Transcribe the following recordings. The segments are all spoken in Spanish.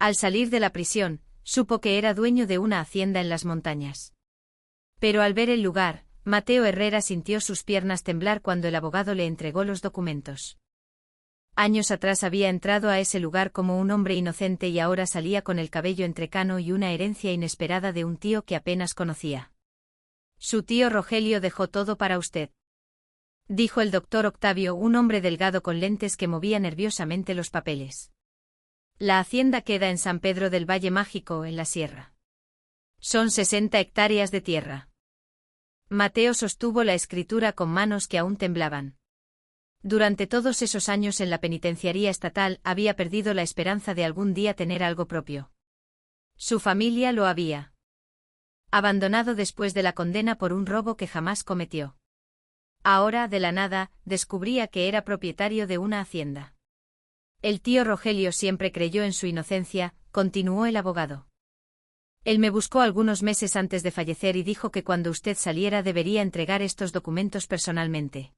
Al salir de la prisión, supo que era dueño de una hacienda en las montañas. Pero al ver el lugar, Mateo Herrera sintió sus piernas temblar cuando el abogado le entregó los documentos. Años atrás había entrado a ese lugar como un hombre inocente y ahora salía con el cabello entrecano y una herencia inesperada de un tío que apenas conocía. Su tío Rogelio dejó todo para usted, dijo el doctor Octavio, un hombre delgado con lentes que movía nerviosamente los papeles. La hacienda queda en San Pedro del Valle Mágico, en la sierra. Son 60 hectáreas de tierra. Mateo sostuvo la escritura con manos que aún temblaban. Durante todos esos años en la penitenciaría estatal había perdido la esperanza de algún día tener algo propio. Su familia lo había abandonado después de la condena por un robo que jamás cometió. Ahora, de la nada, descubría que era propietario de una hacienda. El tío Rogelio siempre creyó en su inocencia, continuó el abogado. Él me buscó algunos meses antes de fallecer y dijo que cuando usted saliera debería entregar estos documentos personalmente.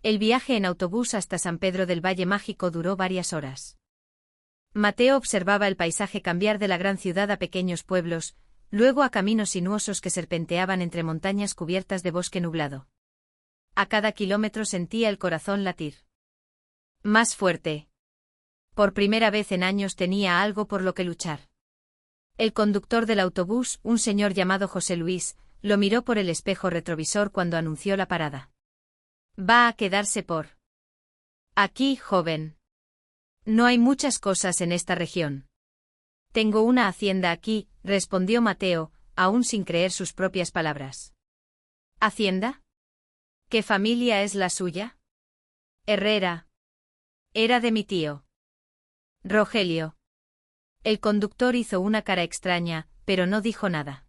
El viaje en autobús hasta San Pedro del Valle Mágico duró varias horas. Mateo observaba el paisaje cambiar de la gran ciudad a pequeños pueblos, luego a caminos sinuosos que serpenteaban entre montañas cubiertas de bosque nublado. A cada kilómetro sentía el corazón latir más fuerte. Por primera vez en años tenía algo por lo que luchar. El conductor del autobús, un señor llamado José Luis, lo miró por el espejo retrovisor cuando anunció la parada. Va a quedarse por aquí, joven. No hay muchas cosas en esta región. Tengo una hacienda aquí, respondió Mateo, aún sin creer sus propias palabras. ¿Hacienda? ¿Qué familia es la suya? Herrera. Era de mi tío Rogelio. El conductor hizo una cara extraña, pero no dijo nada.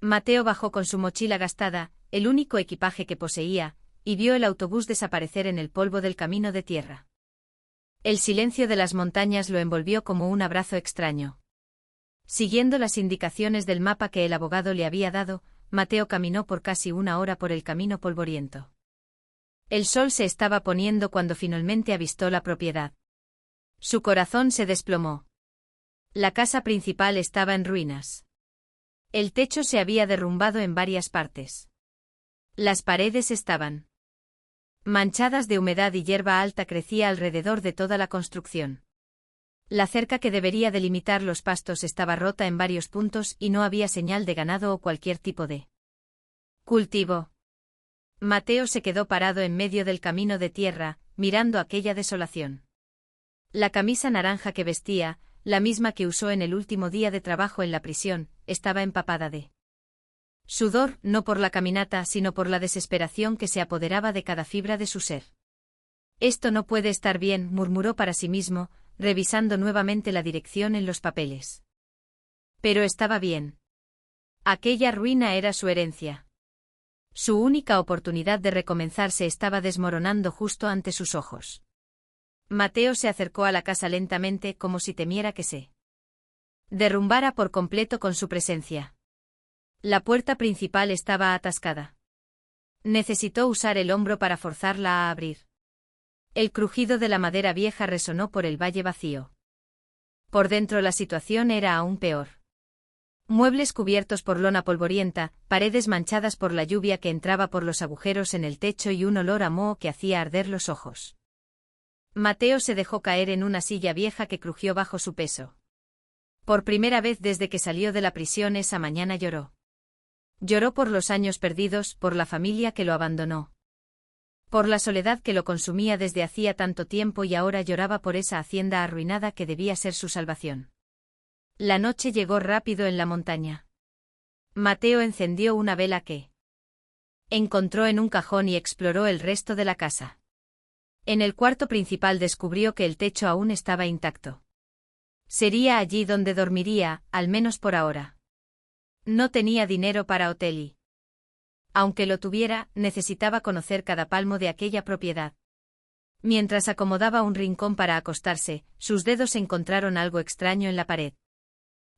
Mateo bajó con su mochila gastada, el único equipaje que poseía, y vio el autobús desaparecer en el polvo del camino de tierra. El silencio de las montañas lo envolvió como un abrazo extraño. Siguiendo las indicaciones del mapa que el abogado le había dado, Mateo caminó por casi una hora por el camino polvoriento. El sol se estaba poniendo cuando finalmente avistó la propiedad. Su corazón se desplomó. La casa principal estaba en ruinas. El techo se había derrumbado en varias partes. Las paredes estaban manchadas de humedad y hierba alta crecía alrededor de toda la construcción. La cerca que debería delimitar los pastos estaba rota en varios puntos y no había señal de ganado o cualquier tipo de cultivo. Mateo se quedó parado en medio del camino de tierra, mirando aquella desolación. La camisa naranja que vestía, la misma que usó en el último día de trabajo en la prisión, estaba empapada de sudor, no por la caminata sino por la desesperación que se apoderaba de cada fibra de su ser. Esto no puede estar bien, murmuró para sí mismo, revisando nuevamente la dirección en los papeles. Pero estaba bien. Aquella ruina era su herencia. Su única oportunidad de recomenzar se estaba desmoronando justo ante sus ojos. Mateo se acercó a la casa lentamente como si temiera que se derrumbara por completo con su presencia. La puerta principal estaba atascada. Necesitó usar el hombro para forzarla a abrir. El crujido de la madera vieja resonó por el valle vacío. Por dentro la situación era aún peor. Muebles cubiertos por lona polvorienta, paredes manchadas por la lluvia que entraba por los agujeros en el techo y un olor a moho que hacía arder los ojos. Mateo se dejó caer en una silla vieja que crujió bajo su peso. Por primera vez desde que salió de la prisión esa mañana lloró. Lloró por los años perdidos, por la familia que lo abandonó. Por la soledad que lo consumía desde hacía tanto tiempo y ahora lloraba por esa hacienda arruinada que debía ser su salvación. La noche llegó rápido en la montaña. Mateo encendió una vela que encontró en un cajón y exploró el resto de la casa. En el cuarto principal descubrió que el techo aún estaba intacto. Sería allí donde dormiría, al menos por ahora. No tenía dinero para hotel y, aunque lo tuviera, necesitaba conocer cada palmo de aquella propiedad. Mientras acomodaba un rincón para acostarse, sus dedos encontraron algo extraño en la pared.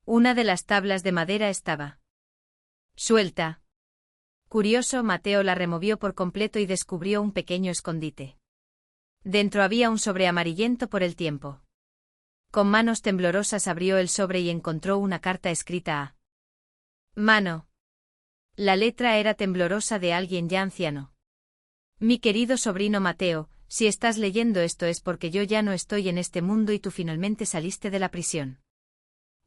Una de las tablas de madera estaba suelta. Curioso, Mateo la removió por completo y descubrió un pequeño escondite. Dentro había un sobre amarillento por el tiempo. Con manos temblorosas abrió el sobre y encontró una carta escrita a mano. La letra era temblorosa de alguien ya anciano. Mi querido sobrino Mateo, si estás leyendo esto es porque yo ya no estoy en este mundo y tú finalmente saliste de la prisión.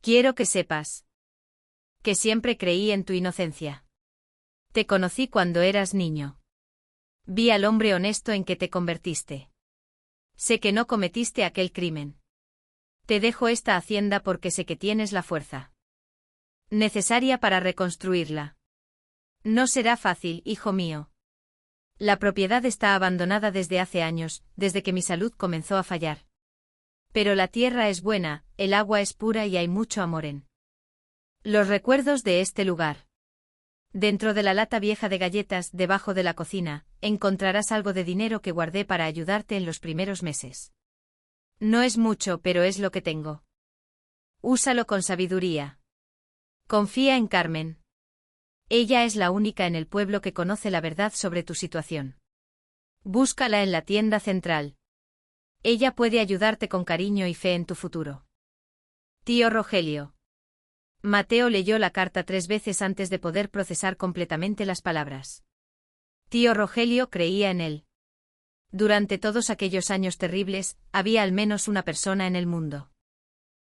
Quiero que sepas que siempre creí en tu inocencia. Te conocí cuando eras niño. Vi al hombre honesto en que te convertiste. Sé que no cometiste aquel crimen. Te dejo esta hacienda porque sé que tienes la fuerza necesaria para reconstruirla. No será fácil, hijo mío. La propiedad está abandonada desde hace años, desde que mi salud comenzó a fallar. Pero la tierra es buena, el agua es pura y hay mucho amor en los recuerdos de este lugar. Dentro de la lata vieja de galletas, debajo de la cocina, encontrarás algo de dinero que guardé para ayudarte en los primeros meses. No es mucho, pero es lo que tengo. Úsalo con sabiduría. Confía en Carmen. Ella es la única en el pueblo que conoce la verdad sobre tu situación. Búscala en la tienda central. Ella puede ayudarte con cariño y fe en tu futuro. Tío Rogelio. Mateo leyó la carta 3 veces antes de poder procesar completamente las palabras. Tío Rogelio creía en él. Durante todos aquellos años terribles, había al menos una persona en el mundo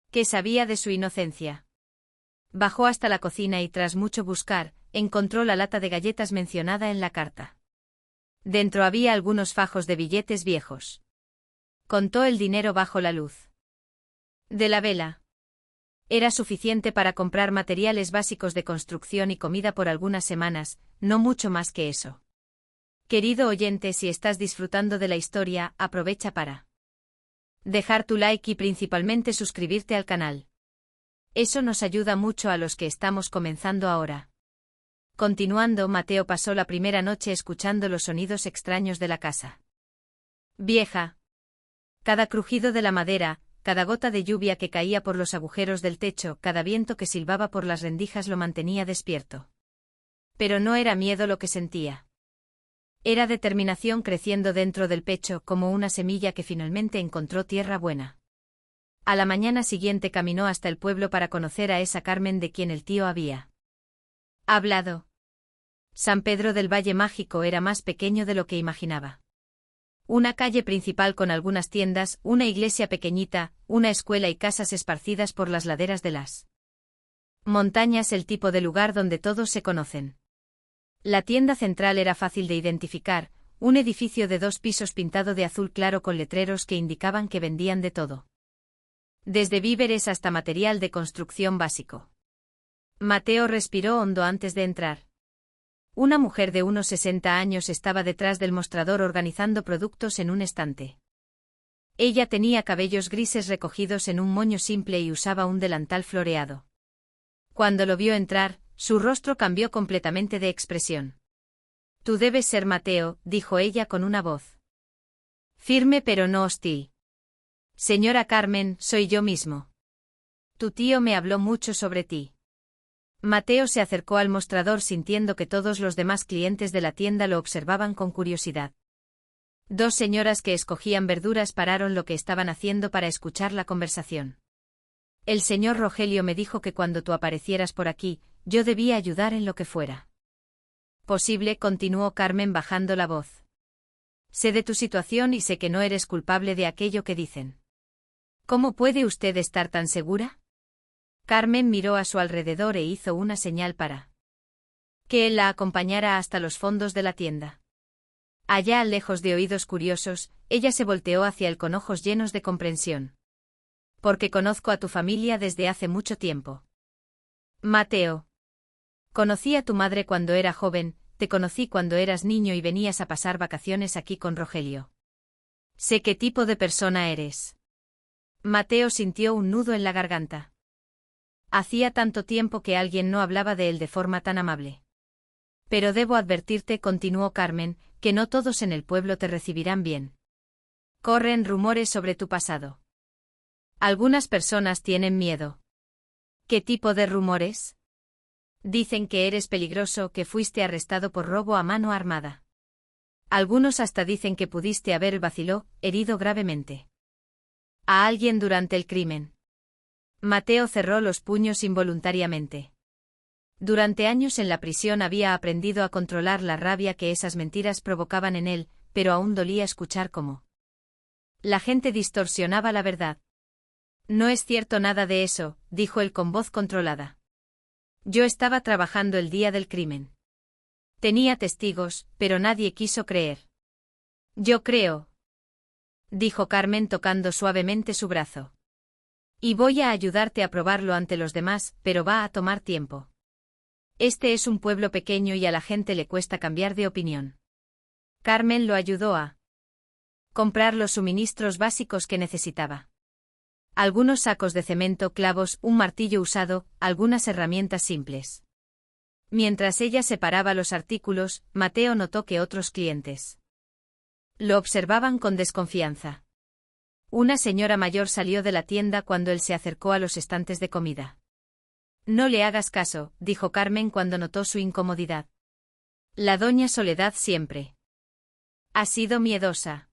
que sabía de su inocencia. Bajó hasta la cocina y tras mucho buscar, encontró la lata de galletas mencionada en la carta. Dentro había algunos fajos de billetes viejos. Contó el dinero bajo la luz de la vela. Era suficiente para comprar materiales básicos de construcción y comida por algunas semanas, no mucho más que eso. Querido oyente, si estás disfrutando de la historia, aprovecha para dejar tu like y principalmente suscribirte al canal. Eso nos ayuda mucho a los que estamos comenzando ahora. Continuando, Mateo pasó la primera noche escuchando los sonidos extraños de la casa vieja. Cada crujido de la madera, cada gota de lluvia que caía por los agujeros del techo, cada viento que silbaba por las rendijas lo mantenía despierto. Pero no era miedo lo que sentía. Era determinación creciendo dentro del pecho como una semilla que finalmente encontró tierra buena. A la mañana siguiente caminó hasta el pueblo para conocer a esa Carmen de quien el tío había hablado. San Pedro del Valle Mágico era más pequeño de lo que imaginaba. Una calle principal con algunas tiendas, una iglesia pequeñita, una escuela y casas esparcidas por las laderas de las montañas, el tipo de lugar donde todos se conocen. La tienda central era fácil de identificar, un edificio de 2 pisos pintado de azul claro con letreros que indicaban que vendían de todo. Desde víveres hasta material de construcción básico. Mateo respiró hondo antes de entrar. Una mujer de unos 60 años estaba detrás del mostrador organizando productos en un estante. Ella tenía cabellos grises recogidos en un moño simple y usaba un delantal floreado. Cuando lo vio entrar, su rostro cambió completamente de expresión. Tú debes ser Mateo, dijo ella con una voz firme pero no hostil. Señora Carmen, soy yo mismo. Tu tío me habló mucho sobre ti. Mateo se acercó al mostrador sintiendo que todos los demás clientes de la tienda lo observaban con curiosidad. 2 señoras que escogían verduras pararon lo que estaban haciendo para escuchar la conversación. El señor Rogelio me dijo que cuando tú aparecieras por aquí, yo debía ayudar en lo que fuera posible, continuó Carmen bajando la voz. Sé de tu situación y sé que no eres culpable de aquello que dicen. ¿Cómo puede usted estar tan segura? Carmen miró a su alrededor e hizo una señal para que él la acompañara hasta los fondos de la tienda. Allá, lejos de oídos curiosos, ella se volteó hacia él con ojos llenos de comprensión. Porque conozco a tu familia desde hace mucho tiempo. Mateo. Conocí a tu madre cuando era joven, te conocí cuando eras niño y venías a pasar vacaciones aquí con Rogelio. Sé qué tipo de persona eres. Mateo sintió un nudo en la garganta. Hacía tanto tiempo que alguien no hablaba de él de forma tan amable. Pero debo advertirte, continuó Carmen, que no todos en el pueblo te recibirán bien. Corren rumores sobre tu pasado. Algunas personas tienen miedo. ¿Qué tipo de rumores? Dicen que eres peligroso, que fuiste arrestado por robo a mano armada. Algunos hasta dicen que pudiste haber vacilado, herido gravemente a alguien durante el crimen. Mateo cerró los puños involuntariamente. Durante años en la prisión había aprendido a controlar la rabia que esas mentiras provocaban en él, pero aún dolía escuchar cómo la gente distorsionaba la verdad. No es cierto nada de eso, dijo él con voz controlada. Yo estaba trabajando el día del crimen. Tenía testigos, pero nadie quiso creer. Yo creo, dijo Carmen tocando suavemente su brazo. Y voy a ayudarte a probarlo ante los demás, pero va a tomar tiempo. Este es un pueblo pequeño y a la gente le cuesta cambiar de opinión. Carmen lo ayudó a comprar los suministros básicos que necesitaba. Algunos sacos de cemento, clavos, un martillo usado, algunas herramientas simples. Mientras ella separaba los artículos, Mateo notó que otros clientes lo observaban con desconfianza. Una señora mayor salió de la tienda cuando él se acercó a los estantes de comida. No le hagas caso, dijo Carmen cuando notó su incomodidad. La doña Soledad siempre ha sido miedosa.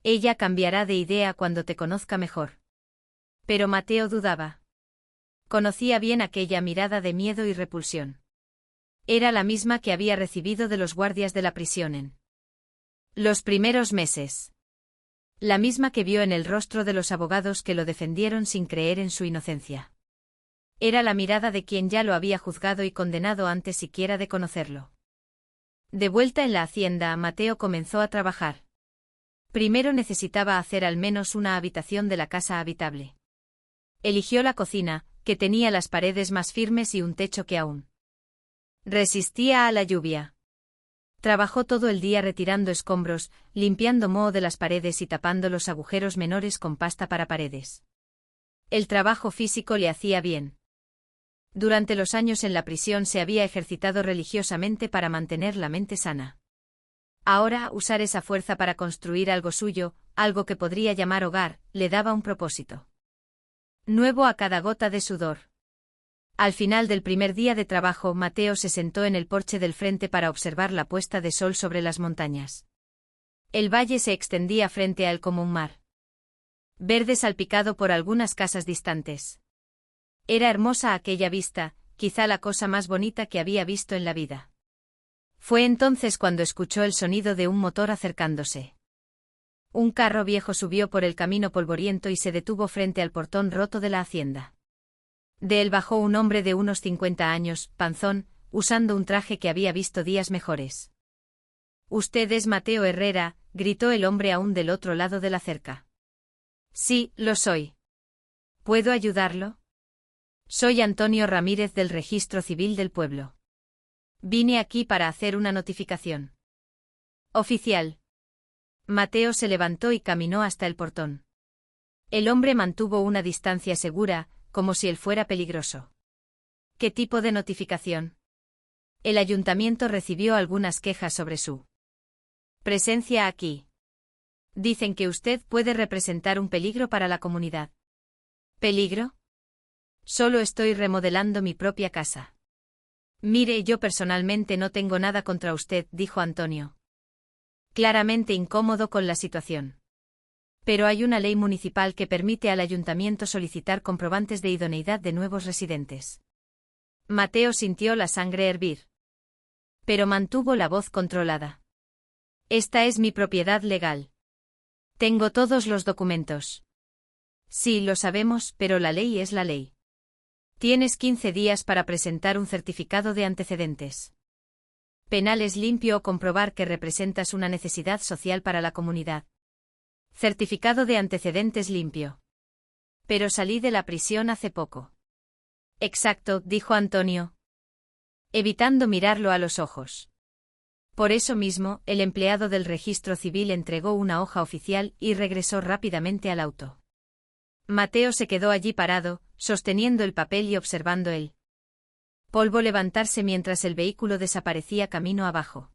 Ella cambiará de idea cuando te conozca mejor. Pero Mateo dudaba. Conocía bien aquella mirada de miedo y repulsión. Era la misma que había recibido de los guardias de la prisión en los primeros meses. La misma que vio en el rostro de los abogados que lo defendieron sin creer en su inocencia. Era la mirada de quien ya lo había juzgado y condenado antes siquiera de conocerlo. De vuelta en la hacienda, Mateo comenzó a trabajar. Primero necesitaba hacer al menos una habitación de la casa habitable. Eligió la cocina, que tenía las paredes más firmes y un techo que aún resistía a la lluvia. Trabajó todo el día retirando escombros, limpiando moho de las paredes y tapando los agujeros menores con pasta para paredes. El trabajo físico le hacía bien. Durante los años en la prisión se había ejercitado religiosamente para mantener la mente sana. Ahora, usar esa fuerza para construir algo suyo, algo que podría llamar hogar, le daba un propósito nuevo a cada gota de sudor. Al final del primer día de trabajo, Mateo se sentó en el porche del frente para observar la puesta de sol sobre las montañas. El valle se extendía frente a él como un mar verde salpicado por algunas casas distantes. Era hermosa aquella vista, quizá la cosa más bonita que había visto en la vida. Fue entonces cuando escuchó el sonido de un motor acercándose. Un carro viejo subió por el camino polvoriento y se detuvo frente al portón roto de la hacienda. De él bajó un hombre de unos 50 años, panzón, usando un traje que había visto días mejores. «¿Usted es Mateo Herrera?», gritó el hombre aún del otro lado de la cerca. «Sí, lo soy. ¿Puedo ayudarlo?» «Soy Antonio Ramírez del Registro Civil del pueblo. Vine aquí para hacer una notificación». «Oficial». Mateo se levantó y caminó hasta el portón. El hombre mantuvo una distancia segura, como si él fuera peligroso. ¿Qué tipo de notificación? El ayuntamiento recibió algunas quejas sobre su presencia aquí. Dicen que usted puede representar un peligro para la comunidad. ¿Peligro? Solo estoy remodelando mi propia casa. Mire, yo personalmente no tengo nada contra usted, dijo Antonio, claramente incómodo con la situación. Pero hay una ley municipal que permite al ayuntamiento solicitar comprobantes de idoneidad de nuevos residentes. Mateo sintió la sangre hervir. Pero mantuvo la voz controlada. Esta es mi propiedad legal. Tengo todos los documentos. Sí, lo sabemos, pero la ley es la ley. Tienes 15 días para presentar un certificado de antecedentes penales limpio o comprobar que representas una necesidad social para la comunidad. Certificado de antecedentes limpio. Pero salí de la prisión hace poco. Exacto, dijo Antonio, evitando mirarlo a los ojos. Por eso mismo, el empleado del registro civil entregó una hoja oficial y regresó rápidamente al auto. Mateo se quedó allí parado, sosteniendo el papel y observando el polvo levantarse mientras el vehículo desaparecía camino abajo.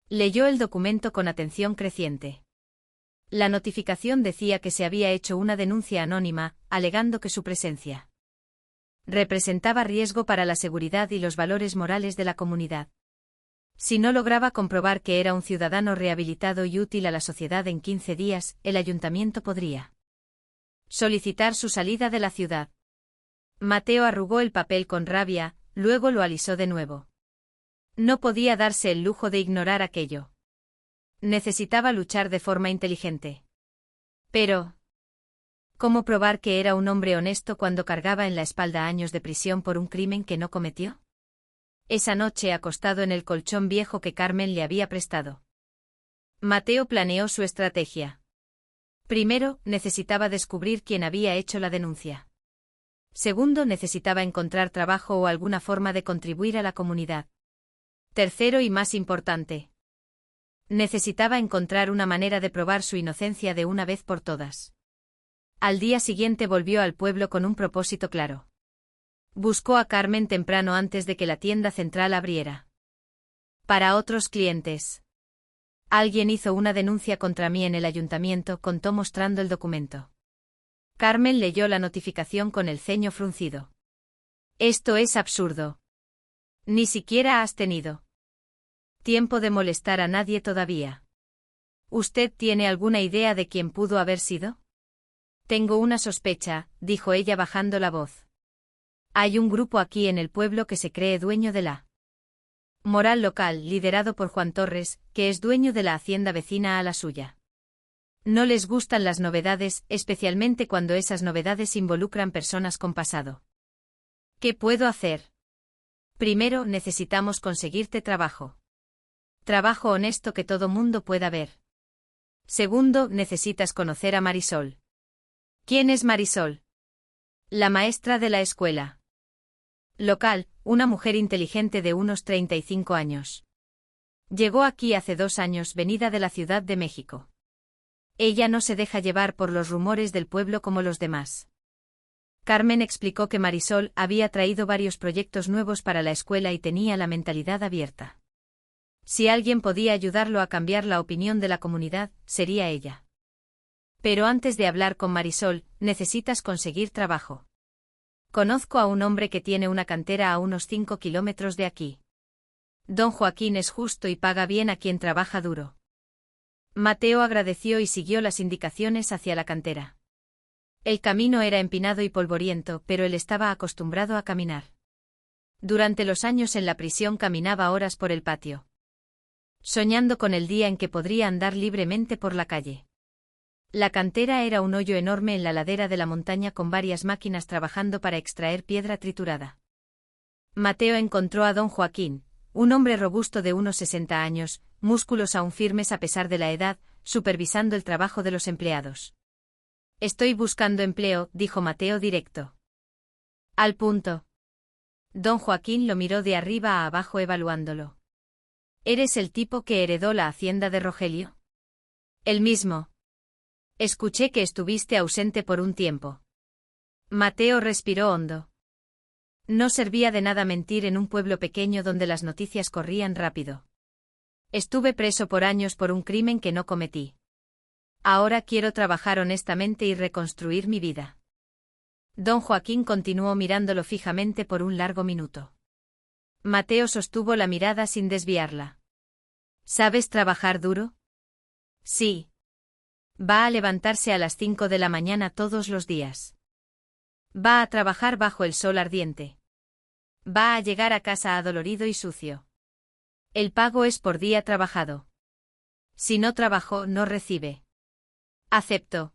Leyó el documento con atención creciente. La notificación decía que se había hecho una denuncia anónima, alegando que su presencia representaba riesgo para la seguridad y los valores morales de la comunidad. Si no lograba comprobar que era un ciudadano rehabilitado y útil a la sociedad en 15 días, el ayuntamiento podría solicitar su salida de la ciudad. Mateo arrugó el papel con rabia, luego lo alisó de nuevo. No podía darse el lujo de ignorar aquello. Necesitaba luchar de forma inteligente. Pero, ¿cómo probar que era un hombre honesto cuando cargaba en la espalda años de prisión por un crimen que no cometió? Esa noche acostado en el colchón viejo que Carmen le había prestado, Mateo planeó su estrategia. Primero, necesitaba descubrir quién había hecho la denuncia. Segundo, necesitaba encontrar trabajo o alguna forma de contribuir a la comunidad. Tercero y más importante, necesitaba encontrar una manera de probar su inocencia de una vez por todas. Al día siguiente volvió al pueblo con un propósito claro. Buscó a Carmen temprano antes de que la tienda central abriera. Para otros clientes. Alguien hizo una denuncia contra mí en el ayuntamiento, contó mostrando el documento. Carmen leyó la notificación con el ceño fruncido. Esto es absurdo. Ni siquiera has tenido tiempo de molestar a nadie todavía. ¿Usted tiene alguna idea de quién pudo haber sido? Tengo una sospecha, dijo ella bajando la voz. Hay un grupo aquí en el pueblo que se cree dueño de la moral local, liderado por Juan Torres, que es dueño de la hacienda vecina a la suya. No les gustan las novedades, especialmente cuando esas novedades involucran personas con pasado. ¿Qué puedo hacer? Primero, necesitamos conseguirte trabajo. Trabajo honesto que todo mundo pueda ver. Segundo, necesitas conocer a Marisol. ¿Quién es Marisol? La maestra de la escuela local, una mujer inteligente de unos 35 años. Llegó aquí hace 2 años, venida de la Ciudad de México. Ella no se deja llevar por los rumores del pueblo como los demás. Carmen explicó que Marisol había traído varios proyectos nuevos para la escuela y tenía la mentalidad abierta. Si alguien podía ayudarlo a cambiar la opinión de la comunidad, sería ella. Pero antes de hablar con Marisol, necesitas conseguir trabajo. Conozco a un hombre que tiene una cantera a unos 5 kilómetros de aquí. Don Joaquín es justo y paga bien a quien trabaja duro. Mateo agradeció y siguió las indicaciones hacia la cantera. El camino era empinado y polvoriento, pero él estaba acostumbrado a caminar. Durante los años en la prisión caminaba horas por el patio, soñando con el día en que podría andar libremente por la calle. La cantera era un hoyo enorme en la ladera de la montaña con varias máquinas trabajando para extraer piedra triturada. Mateo encontró a don Joaquín, un hombre robusto de unos 60 años, músculos aún firmes a pesar de la edad, supervisando el trabajo de los empleados. Estoy buscando empleo, dijo Mateo directo. Al punto. Don Joaquín lo miró de arriba a abajo evaluándolo. ¿Eres el tipo que heredó la hacienda de Rogelio? El mismo. Escuché que estuviste ausente por un tiempo. Mateo respiró hondo. No servía de nada mentir en un pueblo pequeño donde las noticias corrían rápido. Estuve preso por años por un crimen que no cometí. Ahora quiero trabajar honestamente y reconstruir mi vida. Don Joaquín continuó mirándolo fijamente por un largo minuto. Mateo sostuvo la mirada sin desviarla. ¿Sabes trabajar duro? Sí. Va a levantarse a las 5 de la mañana todos los días. Va a trabajar bajo el sol ardiente. Va a llegar a casa adolorido y sucio. El pago es por día trabajado. Si no trabajó, no recibe. Acepto.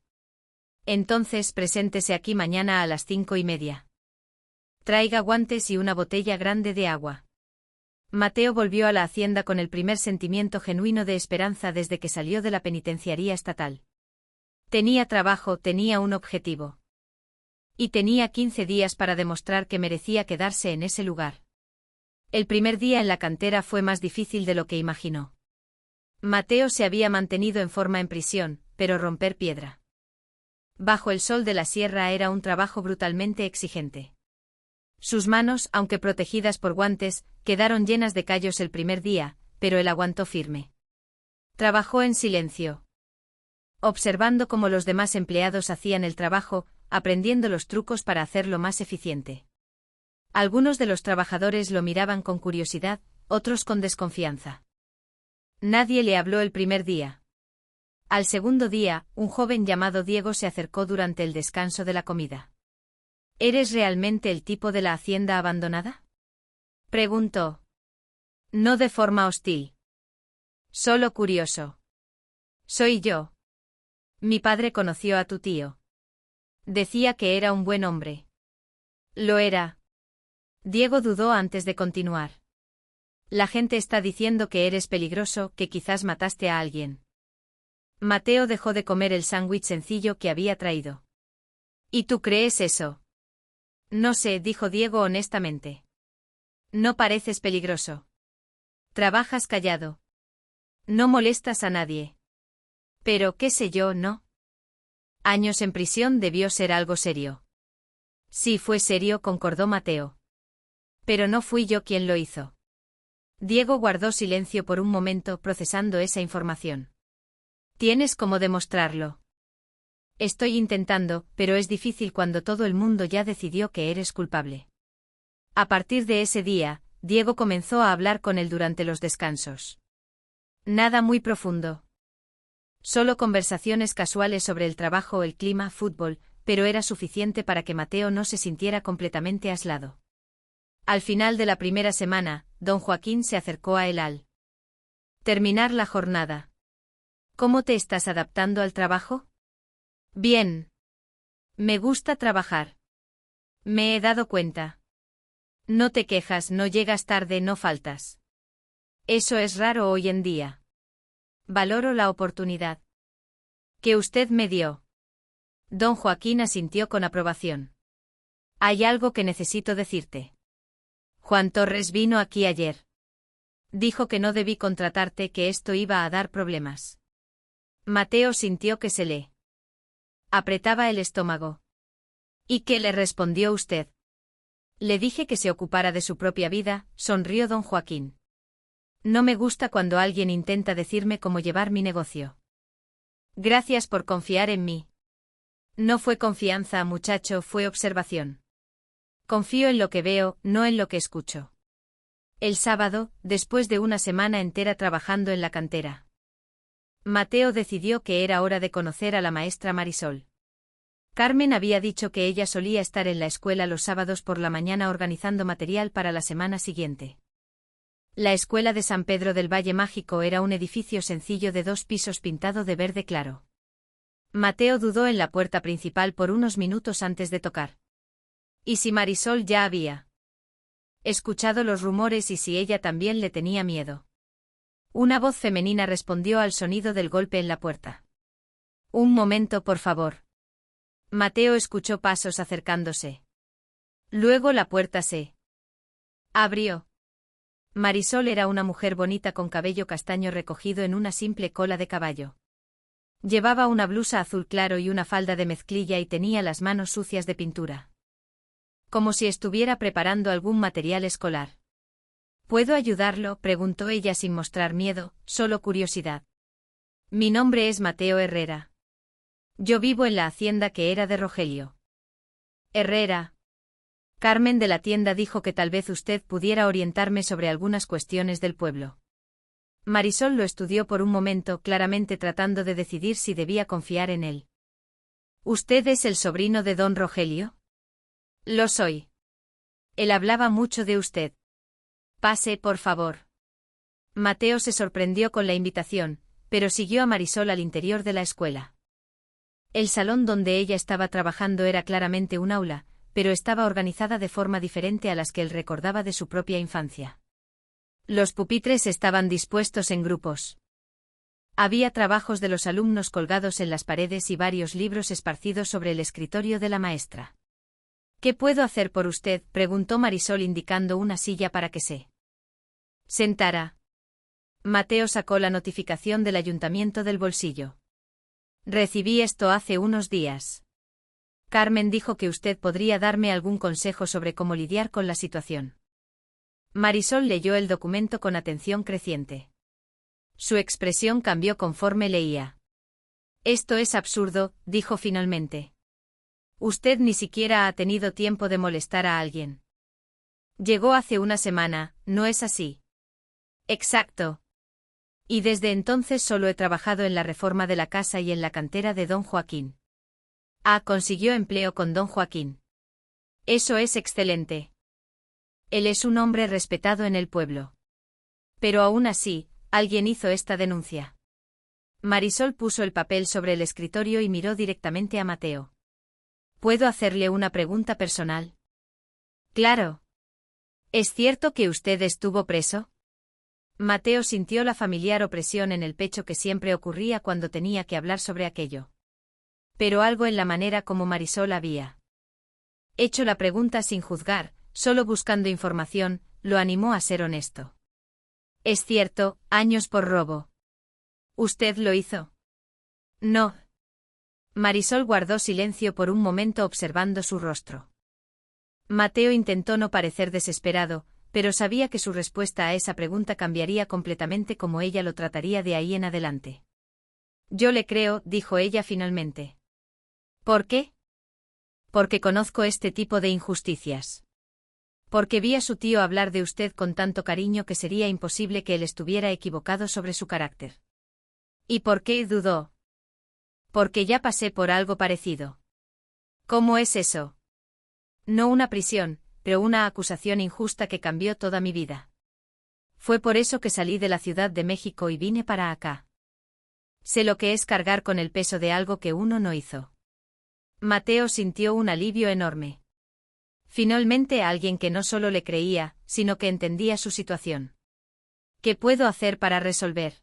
Entonces preséntese aquí mañana a las 5:30. Traiga guantes y una botella grande de agua. Mateo volvió a la hacienda con el primer sentimiento genuino de esperanza desde que salió de la penitenciaría estatal. Tenía trabajo, tenía un objetivo. Y tenía 15 días para demostrar que merecía quedarse en ese lugar. El primer día en la cantera fue más difícil de lo que imaginó. Mateo se había mantenido en forma en prisión, pero romper piedra bajo el sol de la sierra era un trabajo brutalmente exigente. Sus manos, aunque protegidas por guantes, quedaron llenas de callos el primer día, pero él aguantó firme. Trabajó en silencio, observando cómo los demás empleados hacían el trabajo, aprendiendo los trucos para hacerlo más eficiente. Algunos de los trabajadores lo miraban con curiosidad, otros con desconfianza. Nadie le habló el primer día. Al segundo día, un joven llamado Diego se acercó durante el descanso de la comida. ¿Eres realmente el tipo de la hacienda abandonada? Preguntó. No de forma hostil. Solo curioso. Soy yo. Mi padre conoció a tu tío. Decía que era un buen hombre. Lo era. Diego dudó antes de continuar. La gente está diciendo que eres peligroso, que quizás mataste a alguien. Mateo dejó de comer el sándwich sencillo que había traído. ¿Y tú crees eso? No sé, dijo Diego honestamente. No pareces peligroso. Trabajas callado. No molestas a nadie. Pero, qué sé yo, ¿no? Años en prisión debió ser algo serio. Sí, fue serio, concordó Mateo. Pero no fui yo quien lo hizo. Diego guardó silencio por un momento procesando esa información. ¿Tienes cómo demostrarlo? Estoy intentando, pero es difícil cuando todo el mundo ya decidió que eres culpable. A partir de ese día, Diego comenzó a hablar con él durante los descansos. Nada muy profundo. Solo conversaciones casuales sobre el trabajo, el clima, fútbol, pero era suficiente para que Mateo no se sintiera completamente aislado. Al final de la primera semana, don Joaquín se acercó a él al terminar la jornada. ¿Cómo te estás adaptando al trabajo? Bien. Me gusta trabajar. Me he dado cuenta. No te quejas, no llegas tarde, no faltas. Eso es raro hoy en día. Valoro la oportunidad que usted me dio. Don Joaquín asintió con aprobación. Hay algo que necesito decirte. Juan Torres vino aquí ayer. Dijo que no debí contratarte, que esto iba a dar problemas. Mateo sintió que se le apretaba el estómago. ¿Y qué le respondió usted? Le dije que se ocupara de su propia vida, sonrió don Joaquín. No me gusta cuando alguien intenta decirme cómo llevar mi negocio. Gracias por confiar en mí. No fue confianza, muchacho, fue observación. Confío en lo que veo, no en lo que escucho. El sábado, después de una semana entera trabajando en la cantera, Mateo decidió que era hora de conocer a la maestra Marisol. Carmen había dicho que ella solía estar en la escuela los sábados por la mañana organizando material para la semana siguiente. La escuela de San Pedro del Valle Mágico era un edificio sencillo de 2 pisos pintado de verde claro. Mateo dudó en la puerta principal por unos minutos antes de tocar. ¿Y si Marisol ya había escuchado los rumores y si ella también le tenía miedo? Una voz femenina respondió al sonido del golpe en la puerta. Un momento, por favor. Mateo escuchó pasos acercándose. Luego la puerta se abrió. Marisol era una mujer bonita con cabello castaño recogido en una simple cola de caballo. Llevaba una blusa azul claro y una falda de mezclilla y tenía las manos sucias de pintura. Como si estuviera preparando algún material escolar. ¿Puedo ayudarlo?, preguntó ella sin mostrar miedo, solo curiosidad. Mi nombre es Mateo Herrera. Yo vivo en la hacienda que era de Rogelio Herrera. Carmen de la tienda dijo que tal vez usted pudiera orientarme sobre algunas cuestiones del pueblo. Marisol lo estudió por un momento, claramente tratando de decidir si debía confiar en él. ¿Usted es el sobrino de don Rogelio? Lo soy. Él hablaba mucho de usted. Pase, por favor. Mateo se sorprendió con la invitación, pero siguió a Marisol al interior de la escuela. El salón donde ella estaba trabajando era claramente un aula, pero estaba organizada de forma diferente a las que él recordaba de su propia infancia. Los pupitres estaban dispuestos en grupos. Había trabajos de los alumnos colgados en las paredes y varios libros esparcidos sobre el escritorio de la maestra. ¿Qué puedo hacer por usted?, preguntó Marisol indicando una silla para que se sentara. Mateo sacó la notificación del ayuntamiento del bolsillo. Recibí esto hace unos días. Carmen dijo que usted podría darme algún consejo sobre cómo lidiar con la situación. Marisol leyó el documento con atención creciente. Su expresión cambió conforme leía. Esto es absurdo, dijo finalmente. Usted ni siquiera ha tenido tiempo de molestar a alguien. Llegó hace una semana, ¿no es así? Exacto. Y desde entonces solo he trabajado en la reforma de la casa y en la cantera de don Joaquín. Ah, consiguió empleo con don Joaquín. Eso es excelente. Él es un hombre respetado en el pueblo. Pero aún así, alguien hizo esta denuncia. Marisol puso el papel sobre el escritorio y miró directamente a Mateo. ¿Puedo hacerle una pregunta personal? Claro. ¿Es cierto que usted estuvo preso? Mateo sintió la familiar opresión en el pecho que siempre ocurría cuando tenía que hablar sobre aquello. Pero algo en la manera como Marisol había hecho la pregunta sin juzgar, solo buscando información, lo animó a ser honesto. Es cierto, años por robo. ¿Usted lo hizo? No. Marisol guardó silencio por un momento observando su rostro. Mateo intentó no parecer desesperado, pero sabía que su respuesta a esa pregunta cambiaría completamente cómo ella lo trataría de ahí en adelante. Yo le creo, dijo ella finalmente. ¿Por qué? Porque conozco este tipo de injusticias. Porque vi a su tío hablar de usted con tanto cariño que sería imposible que él estuviera equivocado sobre su carácter. ¿Y por qué dudó? Porque ya pasé por algo parecido. ¿Cómo es eso? No una prisión, pero una acusación injusta que cambió toda mi vida. Fue por eso que salí de la Ciudad de México y vine para acá. Sé lo que es cargar con el peso de algo que uno no hizo. Mateo sintió un alivio enorme. Finalmente alguien que no solo le creía, sino que entendía su situación. ¿Qué puedo hacer para resolver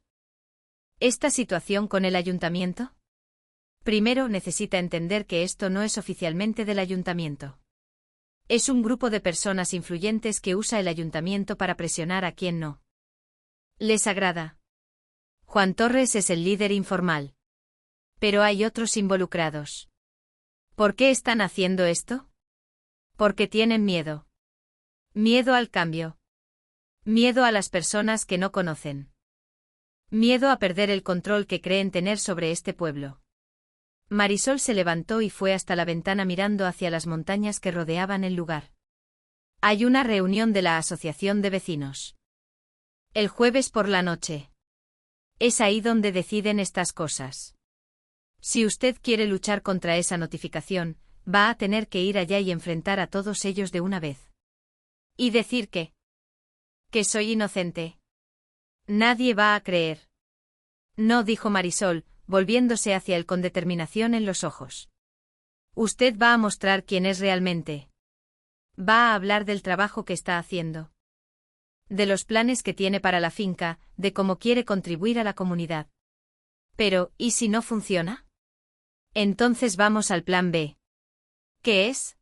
esta situación con el ayuntamiento? Primero necesita entender que esto no es oficialmente del ayuntamiento. Es un grupo de personas influyentes que usa el ayuntamiento para presionar a quien no les agrada. Juan Torres es el líder informal. Pero hay otros involucrados. ¿Por qué están haciendo esto? Porque tienen miedo. Miedo al cambio. Miedo a las personas que no conocen. Miedo a perder el control que creen tener sobre este pueblo. Marisol se levantó y fue hasta la ventana mirando hacia las montañas que rodeaban el lugar. Hay una reunión de la asociación de vecinos. El jueves por la noche. Es ahí donde deciden estas cosas. Si usted quiere luchar contra esa notificación, va a tener que ir allá y enfrentar a todos ellos de una vez. Y decir que soy inocente. Nadie va a creer. No, dijo Marisol, volviéndose hacia él con determinación en los ojos. Usted va a mostrar quién es realmente. Va a hablar del trabajo que está haciendo. De los planes que tiene para la finca, de cómo quiere contribuir a la comunidad. Pero, ¿y si no funciona? Entonces vamos al plan B. ¿Qué es?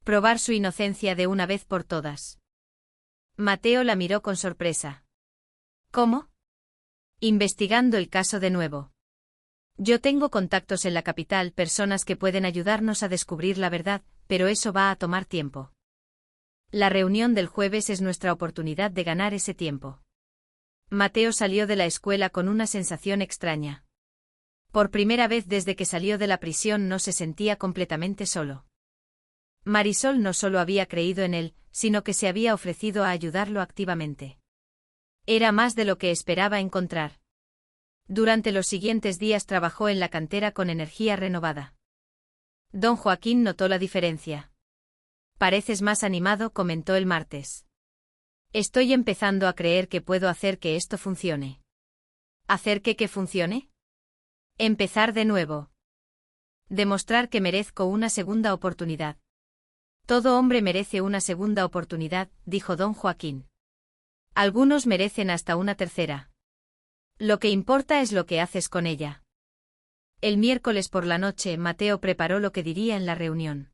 Probar su inocencia de una vez por todas. Mateo la miró con sorpresa. ¿Cómo? Investigando el caso de nuevo. Yo tengo contactos en la capital, personas que pueden ayudarnos a descubrir la verdad, pero eso va a tomar tiempo. La reunión del jueves es nuestra oportunidad de ganar ese tiempo. Mateo salió de la escuela con una sensación extraña. Por primera vez desde que salió de la prisión no se sentía completamente solo. Marisol no solo había creído en él, sino que se había ofrecido a ayudarlo activamente. Era más de lo que esperaba encontrar. Durante los siguientes días trabajó en la cantera con energía renovada. Don Joaquín notó la diferencia. Pareces más animado, comentó el martes. Estoy empezando a creer que puedo hacer que esto funcione. ¿Hacer que funcione? Empezar de nuevo. Demostrar que merezco una segunda oportunidad. Todo hombre merece una segunda oportunidad, dijo don Joaquín. Algunos merecen hasta una tercera. Lo que importa es lo que haces con ella. El miércoles por la noche, Mateo preparó lo que diría en la reunión.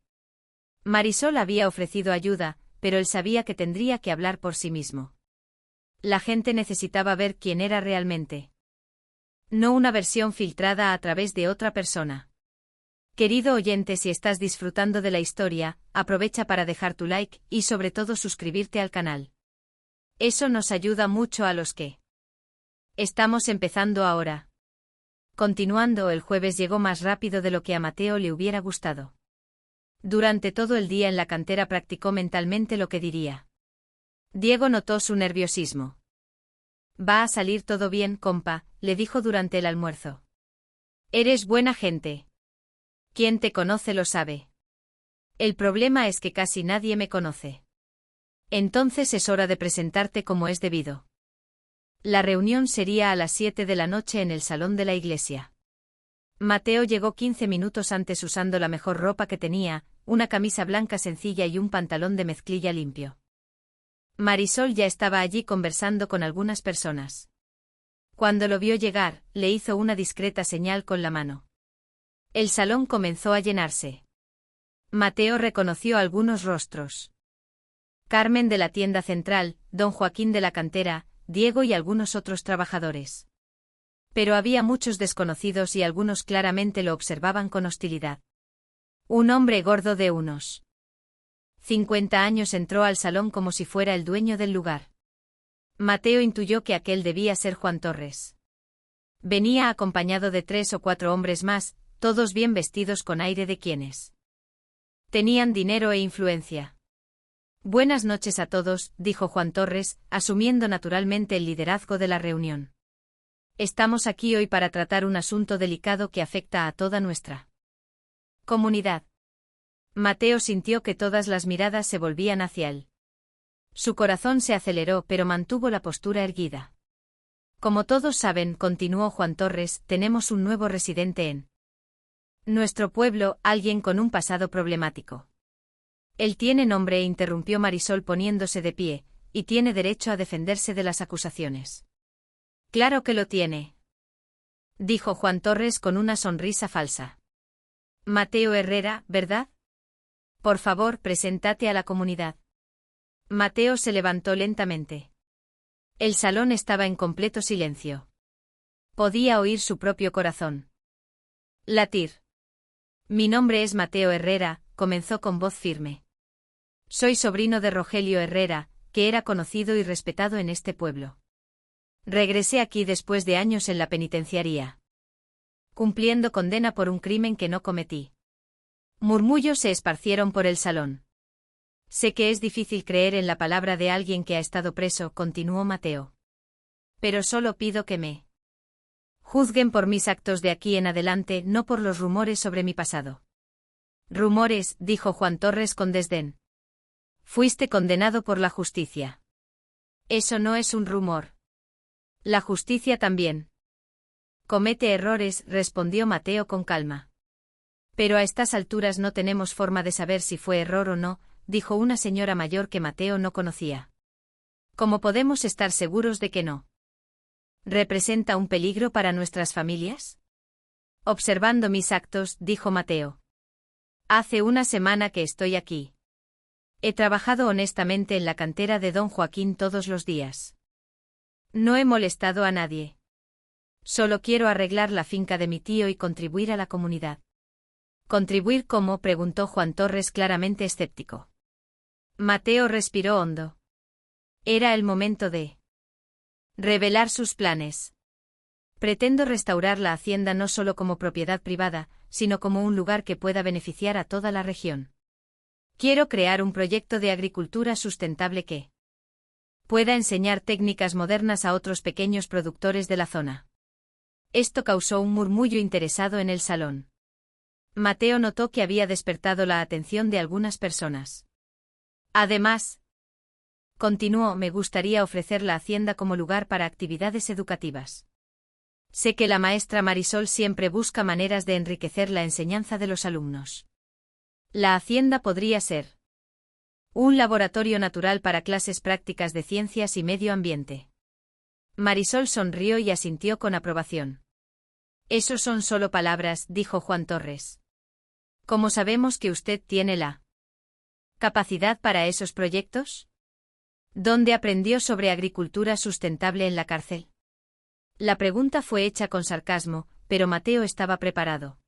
Marisol había ofrecido ayuda, pero él sabía que tendría que hablar por sí mismo. La gente necesitaba ver quién era realmente. No una versión filtrada a través de otra persona. Querido oyente, si estás disfrutando de la historia, aprovecha para dejar tu like y sobre todo suscribirte al canal. Eso nos ayuda mucho a los que estamos empezando ahora. Continuando, el jueves llegó más rápido de lo que a Mateo le hubiera gustado. Durante todo el día en la cantera practicó mentalmente lo que diría. Diego notó su nerviosismo. Va a salir todo bien, compa, le dijo durante el almuerzo. Eres buena gente. Quien te conoce lo sabe. El problema es que casi nadie me conoce. Entonces es hora de presentarte como es debido. La reunión sería a las 7 de la noche en el salón de la iglesia. Mateo llegó 15 minutos antes usando la mejor ropa que tenía, una camisa blanca sencilla y un pantalón de mezclilla limpio. Marisol ya estaba allí conversando con algunas personas. Cuando lo vio llegar, le hizo una discreta señal con la mano. El salón comenzó a llenarse. Mateo reconoció algunos rostros. Carmen de la tienda central, don Joaquín de la cantera, Diego y algunos otros trabajadores. Pero había muchos desconocidos y algunos claramente lo observaban con hostilidad. Un hombre gordo de unos 50 años entró al salón como si fuera el dueño del lugar. Mateo intuyó que aquel debía ser Juan Torres. Venía acompañado de 3 o 4 hombres más, todos bien vestidos con aire de quienes tenían dinero e influencia. Buenas noches a todos, dijo Juan Torres, asumiendo naturalmente el liderazgo de la reunión. Estamos aquí hoy para tratar un asunto delicado que afecta a toda nuestra comunidad. Mateo sintió que todas las miradas se volvían hacia él. Su corazón se aceleró, pero mantuvo la postura erguida. Como todos saben, continuó Juan Torres, tenemos un nuevo residente en nuestro pueblo, alguien con un pasado problemático. Él tiene nombre, interrumpió Marisol poniéndose de pie, y tiene derecho a defenderse de las acusaciones. Claro que lo tiene, dijo Juan Torres con una sonrisa falsa. Mateo Herrera, ¿verdad? Por favor, preséntate a la comunidad. Mateo se levantó lentamente. El salón estaba en completo silencio. Podía oír su propio corazón latir. Mi nombre es Mateo Herrera, comenzó con voz firme. Soy sobrino de Rogelio Herrera, que era conocido y respetado en este pueblo. Regresé aquí después de años en la penitenciaría, cumpliendo condena por un crimen que no cometí. Murmullos se esparcieron por el salón. Sé que es difícil creer en la palabra de alguien que ha estado preso, continuó Mateo. Pero solo pido que me juzguen por mis actos de aquí en adelante, no por los rumores sobre mi pasado. Rumores, dijo Juan Torres con desdén. Fuiste condenado por la justicia. Eso no es un rumor. La justicia también comete errores, respondió Mateo con calma. Pero a estas alturas no tenemos forma de saber si fue error o no, dijo una señora mayor que Mateo no conocía. ¿Cómo podemos estar seguros de que no representa un peligro para nuestras familias? Observando mis actos, dijo Mateo. Hace una semana que estoy aquí. He trabajado honestamente en la cantera de don Joaquín todos los días. No he molestado a nadie. Solo quiero arreglar la finca de mi tío y contribuir a la comunidad. ¿Contribuir cómo?, preguntó Juan Torres claramente escéptico. Mateo respiró hondo. Era el momento de revelar sus planes. Pretendo restaurar la hacienda no solo como propiedad privada, sino como un lugar que pueda beneficiar a toda la región. Quiero crear un proyecto de agricultura sustentable que pueda enseñar técnicas modernas a otros pequeños productores de la zona. Esto causó un murmullo interesado en el salón. Mateo notó que había despertado la atención de algunas personas. Además, continuó, me gustaría ofrecer la hacienda como lugar para actividades educativas. Sé que la maestra Marisol siempre busca maneras de enriquecer la enseñanza de los alumnos. La hacienda podría ser un laboratorio natural para clases prácticas de ciencias y medio ambiente. Marisol sonrió y asintió con aprobación. Eso son solo palabras, dijo Juan Torres. ¿Cómo sabemos que usted tiene la capacidad para esos proyectos? ¿Dónde aprendió sobre agricultura sustentable en la cárcel? La pregunta fue hecha con sarcasmo, pero Mateo estaba preparado.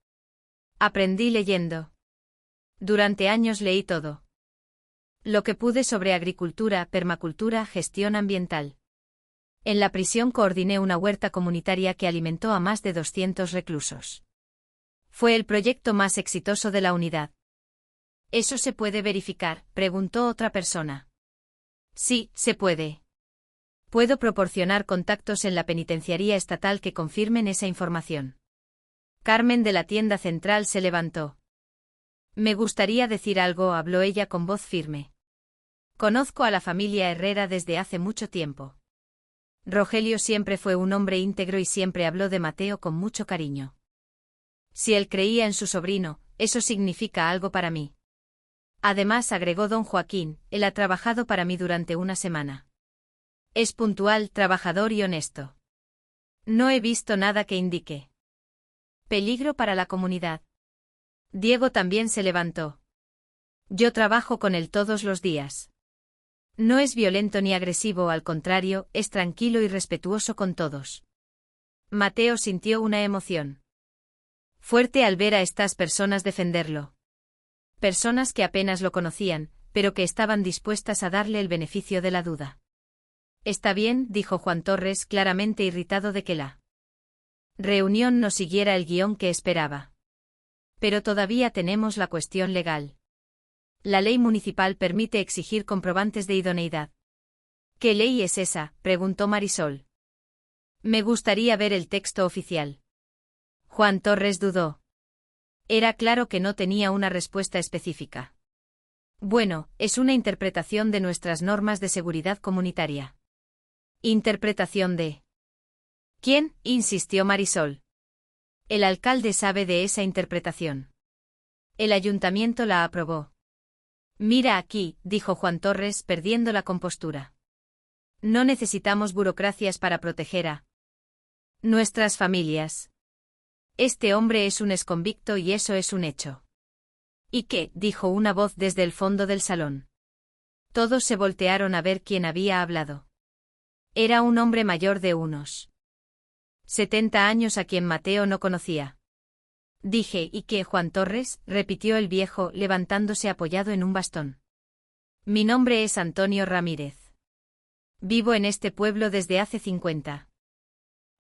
Aprendí leyendo. Durante años leí todo lo que pude sobre agricultura, permacultura, gestión ambiental. En la prisión coordiné una huerta comunitaria que alimentó a más de 200 reclusos. Fue el proyecto más exitoso de la unidad. ¿Eso se puede verificar?, preguntó otra persona. Sí, se puede. Puedo proporcionar contactos en la penitenciaría estatal que confirmen esa información. Carmen de la tienda central se levantó. Me gustaría decir algo, habló ella con voz firme. Conozco a la familia Herrera desde hace mucho tiempo. Rogelio siempre fue un hombre íntegro y siempre habló de Mateo con mucho cariño. Si él creía en su sobrino, eso significa algo para mí. Además, agregó don Joaquín, él ha trabajado para mí durante una semana. Es puntual, trabajador y honesto. No he visto nada que indique peligro para la comunidad. Diego también se levantó. Yo trabajo con él todos los días. No es violento ni agresivo, al contrario, es tranquilo y respetuoso con todos. Mateo sintió una emoción fuerte al ver a estas personas defenderlo. Personas que apenas lo conocían, pero que estaban dispuestas a darle el beneficio de la duda. Está bien, dijo Juan Torres, claramente irritado de que la reunión no siguiera el guión que esperaba. Pero todavía tenemos la cuestión legal. La ley municipal permite exigir comprobantes de idoneidad. ¿Qué ley es esa?, preguntó Marisol. Me gustaría ver el texto oficial. Juan Torres dudó. Era claro que no tenía una respuesta específica. Bueno, es una interpretación de nuestras normas de seguridad comunitaria. ¿Interpretación de quién?, insistió Marisol. El alcalde sabe de esa interpretación. El ayuntamiento la aprobó. Mira aquí, dijo Juan Torres, perdiendo la compostura. No necesitamos burocracias para proteger a nuestras familias. Este hombre es un exconvicto y eso es un hecho. ¿Y qué?, dijo una voz desde el fondo del salón. Todos se voltearon a ver quién había hablado. Era un hombre mayor de unos 70 años a quien Mateo no conocía. Dije, ¿y qué, Juan Torres?, repitió el viejo, levantándose apoyado en un bastón. Mi nombre es Antonio Ramírez. Vivo en este pueblo desde hace 50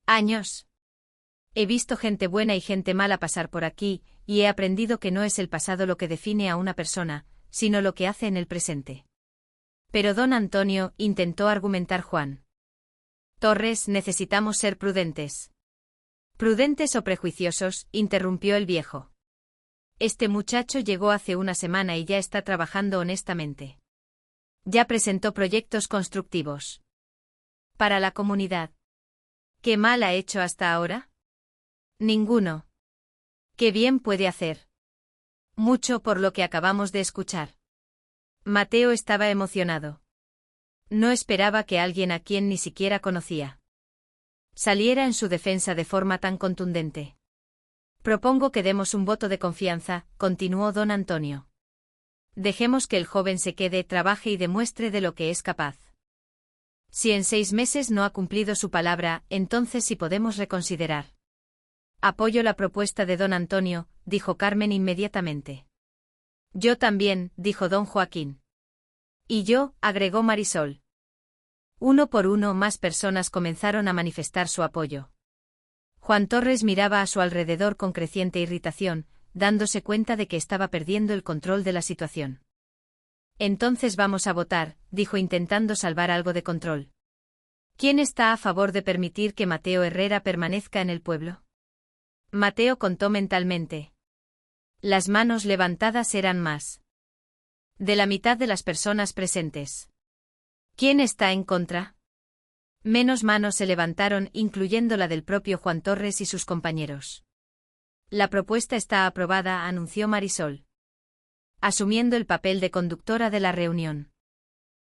años. He visto gente buena y gente mala pasar por aquí, y he aprendido que no es el pasado lo que define a una persona, sino lo que hace en el presente. Pero don Antonio, intentó argumentar Juan Torres, necesitamos ser prudentes. ¿Prudentes o prejuiciosos?, interrumpió el viejo. Este muchacho llegó hace una semana y ya está trabajando honestamente. Ya presentó proyectos constructivos para la comunidad. ¿Qué mal ha hecho hasta ahora? Ninguno. ¿Qué bien puede hacer? Mucho, por lo que acabamos de escuchar. Mateo estaba emocionado. No esperaba que alguien a quien ni siquiera conocía saliera en su defensa de forma tan contundente. Propongo que demos un voto de confianza, continuó don Antonio. Dejemos que el joven se quede, trabaje y demuestre de lo que es capaz. Si en 6 meses no ha cumplido su palabra, entonces sí podemos reconsiderar. Apoyo la propuesta de don Antonio, dijo Carmen inmediatamente. Yo también, dijo don Joaquín. Y yo, agregó Marisol. Uno por uno más personas comenzaron a manifestar su apoyo. Juan Torres miraba a su alrededor con creciente irritación, dándose cuenta de que estaba perdiendo el control de la situación. Entonces vamos a votar, dijo intentando salvar algo de control. ¿Quién está a favor de permitir que Mateo Herrera permanezca en el pueblo? Mateo contó mentalmente. Las manos levantadas eran más de la mitad de las personas presentes. ¿Quién está en contra? Menos manos se levantaron, incluyendo la del propio Juan Torres y sus compañeros. La propuesta está aprobada, anunció Marisol, asumiendo el papel de conductora de la reunión.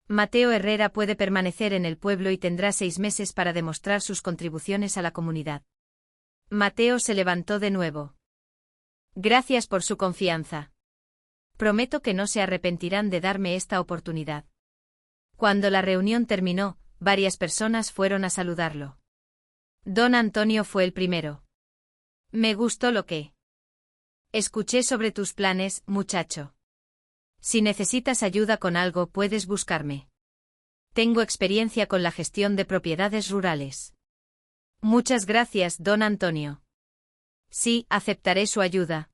Mateo Herrera puede permanecer en el pueblo y tendrá 6 meses para demostrar sus contribuciones a la comunidad. Mateo se levantó de nuevo. Gracias por su confianza. Prometo que no se arrepentirán de darme esta oportunidad. Cuando la reunión terminó, varias personas fueron a saludarlo. Don Antonio fue el primero. Me gustó lo que escuché sobre tus planes, muchacho. Si necesitas ayuda con algo, puedes buscarme. Tengo experiencia con la gestión de propiedades rurales. Muchas gracias, don Antonio. Sí, aceptaré su ayuda.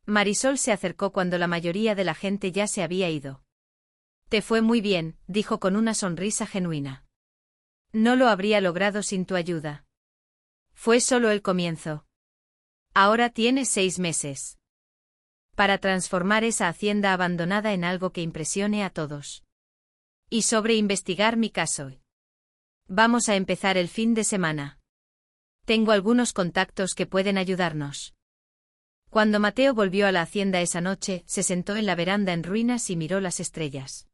Marisol se acercó cuando la mayoría de la gente ya se había ido. Te fue muy bien, dijo con una sonrisa genuina. No lo habría logrado sin tu ayuda. Fue solo el comienzo. Ahora tienes 6 meses para transformar esa hacienda abandonada en algo que impresione a todos. Y sobre investigar mi caso. Vamos a empezar el fin de semana. Tengo algunos contactos que pueden ayudarnos. Cuando Mateo volvió a la hacienda esa noche, se sentó en la veranda en ruinas y miró las estrellas.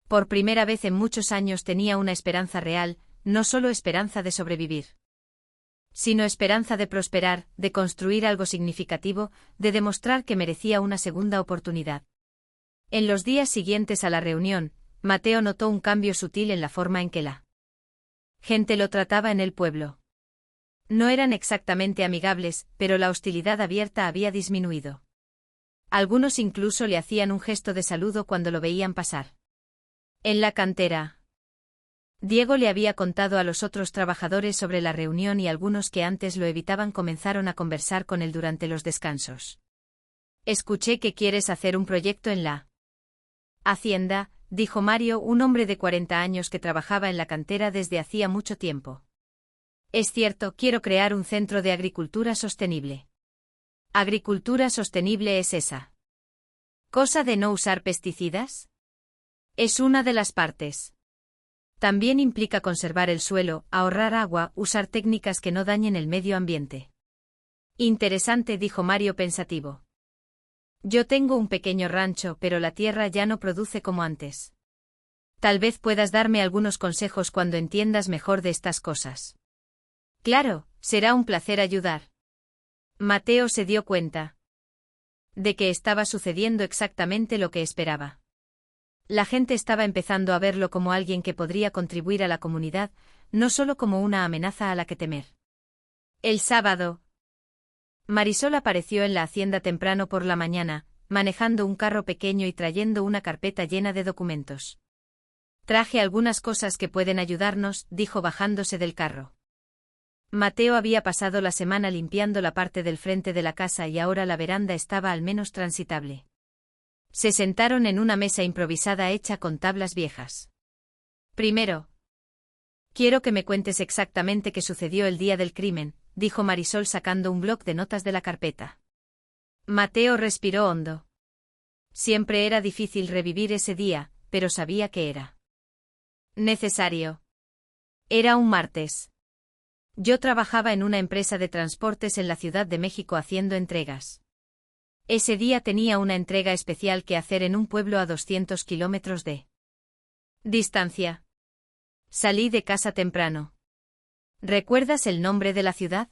Por primera vez en muchos años tenía una esperanza real, no solo esperanza de sobrevivir, sino esperanza de prosperar, de construir algo significativo, de demostrar que merecía una segunda oportunidad. En los días siguientes a la reunión, Mateo notó un cambio sutil en la forma en que la gente lo trataba en el pueblo. No eran exactamente amigables, pero la hostilidad abierta había disminuido. Algunos incluso le hacían un gesto de saludo cuando lo veían pasar. En la cantera, Diego le había contado a los otros trabajadores sobre la reunión y algunos que antes lo evitaban comenzaron a conversar con él durante los descansos. Escuché que quieres hacer un proyecto en la hacienda, dijo Mario, un hombre de 40 años que trabajaba en la cantera desde hacía mucho tiempo. Es cierto, quiero crear un centro de agricultura sostenible. ¿Agricultura sostenible es esa cosa de no usar pesticidas? Es una de las partes. También implica conservar el suelo, ahorrar agua, usar técnicas que no dañen el medio ambiente. Interesante, dijo Mario pensativo. Yo tengo un pequeño rancho, pero la tierra ya no produce como antes. Tal vez puedas darme algunos consejos cuando entiendas mejor de estas cosas. Claro, será un placer ayudar. Mateo se dio cuenta de que estaba sucediendo exactamente lo que esperaba. La gente estaba empezando a verlo como alguien que podría contribuir a la comunidad, no solo como una amenaza a la que temer. El sábado, Marisol apareció en la hacienda temprano por la mañana, manejando un carro pequeño y trayendo una carpeta llena de documentos. Traje algunas cosas que pueden ayudarnos, dijo bajándose del carro. Mateo había pasado la semana limpiando la parte del frente de la casa y ahora la veranda estaba al menos transitable. Se sentaron en una mesa improvisada hecha con tablas viejas. Primero, quiero que me cuentes exactamente qué sucedió el día del crimen, dijo Marisol sacando un bloc de notas de la carpeta. Mateo respiró hondo. Siempre era difícil revivir ese día, pero sabía que era necesario. Era un martes. Yo trabajaba en una empresa de transportes en la Ciudad de México haciendo entregas. Ese día tenía una entrega especial que hacer en un pueblo a 200 kilómetros de distancia. Salí de casa temprano. ¿Recuerdas el nombre de la ciudad?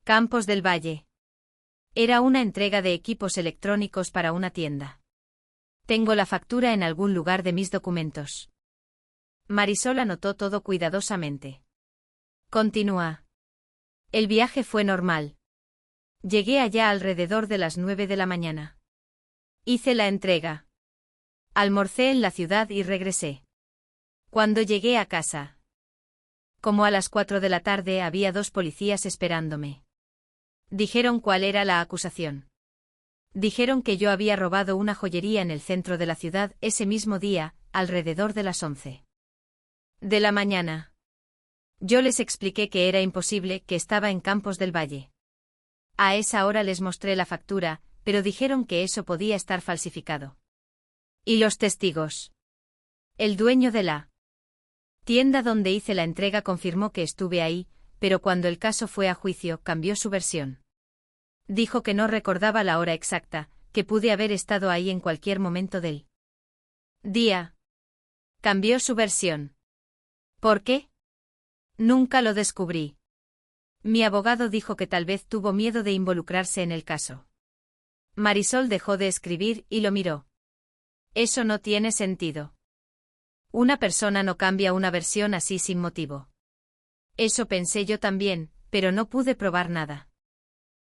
Campos del Valle. Era una entrega de equipos electrónicos para una tienda. Tengo la factura en algún lugar de mis documentos. Marisol anotó todo cuidadosamente. Continúa. El viaje fue normal. Llegué allá alrededor de las 9 de la mañana. Hice la entrega. Almorcé en la ciudad y regresé. Cuando llegué a casa, como a las 4 de la tarde, había 2 policías esperándome. Dijeron cuál era la acusación. Dijeron que yo había robado una joyería en el centro de la ciudad ese mismo día, alrededor de las 11 de la mañana. Yo les expliqué que era imposible, que estaba en Campos del Valle. A esa hora les mostré la factura, pero dijeron que eso podía estar falsificado. ¿Y los testigos? El dueño de la tienda donde hice la entrega confirmó que estuve ahí, pero cuando el caso fue a juicio cambió su versión. Dijo que no recordaba la hora exacta, que pude haber estado ahí en cualquier momento del día. Cambió su versión. ¿Por qué? Nunca lo descubrí. Mi abogado dijo que tal vez tuvo miedo de involucrarse en el caso. Marisol dejó de escribir y lo miró. Eso no tiene sentido. Una persona no cambia una versión así sin motivo. Eso pensé yo también, pero no pude probar nada.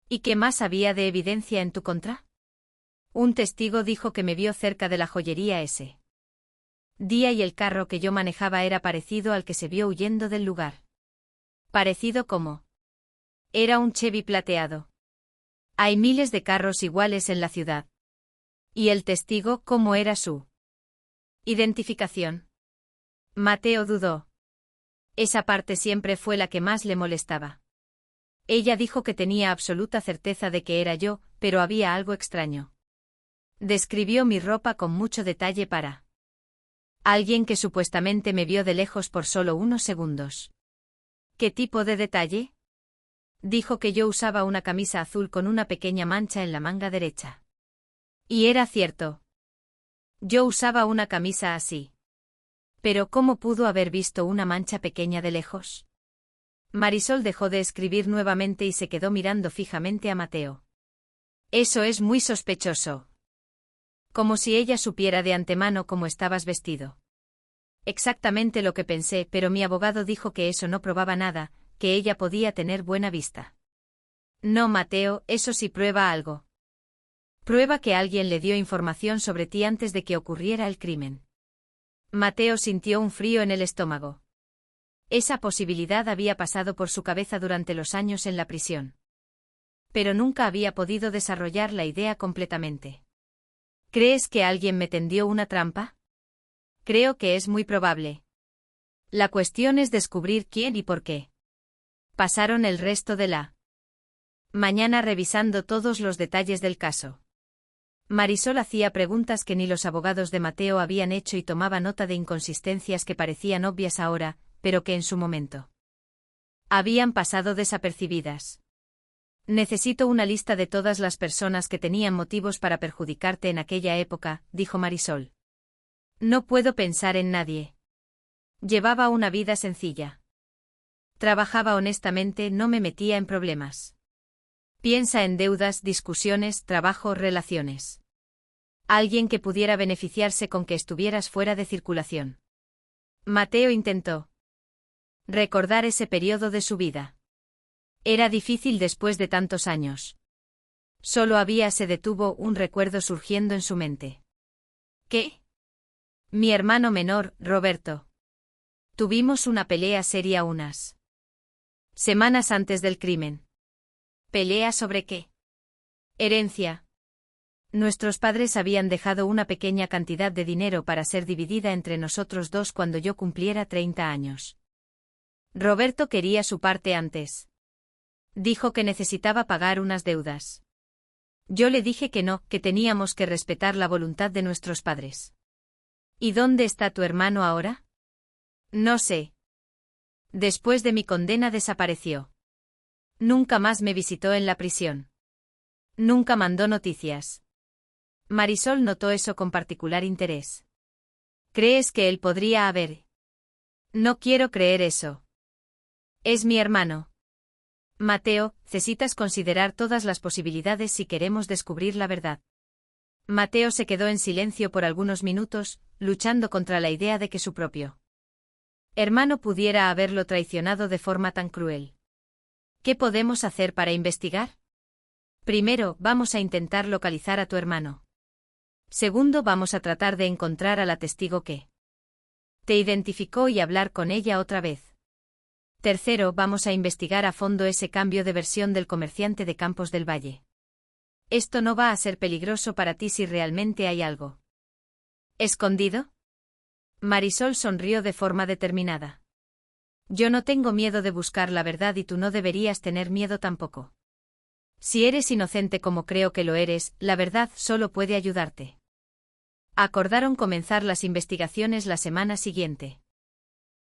¿Y qué más había de evidencia en tu contra? Un testigo dijo que me vio cerca de la joyería ese día y el carro que yo manejaba era parecido al que se vio huyendo del lugar. ¿Parecido cómo? Era un Chevy plateado. Hay miles de carros iguales en la ciudad. ¿Y el testigo cómo era su identificación? Mateo dudó. Esa parte siempre fue la que más le molestaba. Ella dijo que tenía absoluta certeza de que era yo, pero había algo extraño. Describió mi ropa con mucho detalle para alguien que supuestamente me vio de lejos por solo unos segundos. ¿Qué tipo de detalle? Dijo que yo usaba una camisa azul con una pequeña mancha en la manga derecha. Y era cierto. Yo usaba una camisa así. Pero ¿cómo pudo haber visto una mancha pequeña de lejos? Marisol dejó de escribir nuevamente y se quedó mirando fijamente a Mateo. Eso es muy sospechoso. Como si ella supiera de antemano cómo estabas vestido. Exactamente lo que pensé, pero mi abogado dijo que eso no probaba nada, que ella podía tener buena vista. No, Mateo, eso sí prueba algo. Prueba que alguien le dio información sobre ti antes de que ocurriera el crimen. Mateo sintió un frío en el estómago. Esa posibilidad había pasado por su cabeza durante los años en la prisión. Pero nunca había podido desarrollar la idea completamente. ¿Crees que alguien me tendió una trampa? Creo que es muy probable. La cuestión es descubrir quién y por qué. Pasaron el resto de la mañana revisando todos los detalles del caso. Marisol hacía preguntas que ni los abogados de Mateo habían hecho y tomaba nota de inconsistencias que parecían obvias ahora, pero que en su momento habían pasado desapercibidas. Necesito una lista de todas las personas que tenían motivos para perjudicarte en aquella época, dijo Marisol. No puedo pensar en nadie. Llevaba una vida sencilla. Trabajaba honestamente, no me metía en problemas. Piensa en deudas, discusiones, trabajo, relaciones. Alguien que pudiera beneficiarse con que estuvieras fuera de circulación. Mateo intentó recordar ese periodo de su vida. Era difícil después de tantos años. Se detuvo un recuerdo surgiendo en su mente. ¿Qué? Mi hermano menor, Roberto. Tuvimos una pelea seria unas semanas antes del crimen. ¿Pelea sobre qué? Herencia. Nuestros padres habían dejado una pequeña cantidad de dinero para ser dividida entre nosotros dos cuando yo cumpliera 30 años. Roberto quería su parte antes. Dijo que necesitaba pagar unas deudas. Yo le dije que no, que teníamos que respetar la voluntad de nuestros padres. ¿Y dónde está tu hermano ahora? No sé. Después de mi condena desapareció. Nunca más me visitó en la prisión. Nunca mandó noticias. Marisol notó eso con particular interés. ¿Crees que él podría haber? No quiero creer eso. Es mi hermano. Mateo, necesitas considerar todas las posibilidades si queremos descubrir la verdad. Mateo se quedó en silencio por algunos minutos, luchando contra la idea de que su propio hermano pudiera haberlo traicionado de forma tan cruel. ¿Qué podemos hacer para investigar? Primero, vamos a intentar localizar a tu hermano. Segundo, vamos a tratar de encontrar a la testigo que te identificó y hablar con ella otra vez. Tercero, vamos a investigar a fondo ese cambio de versión del comerciante de Campos del Valle. Esto no va a ser peligroso para ti si realmente hay algo ¿escondido? Marisol sonrió de forma determinada. Yo no tengo miedo de buscar la verdad y tú no deberías tener miedo tampoco. Si eres inocente como creo que lo eres, la verdad solo puede ayudarte. Acordaron comenzar las investigaciones la semana siguiente.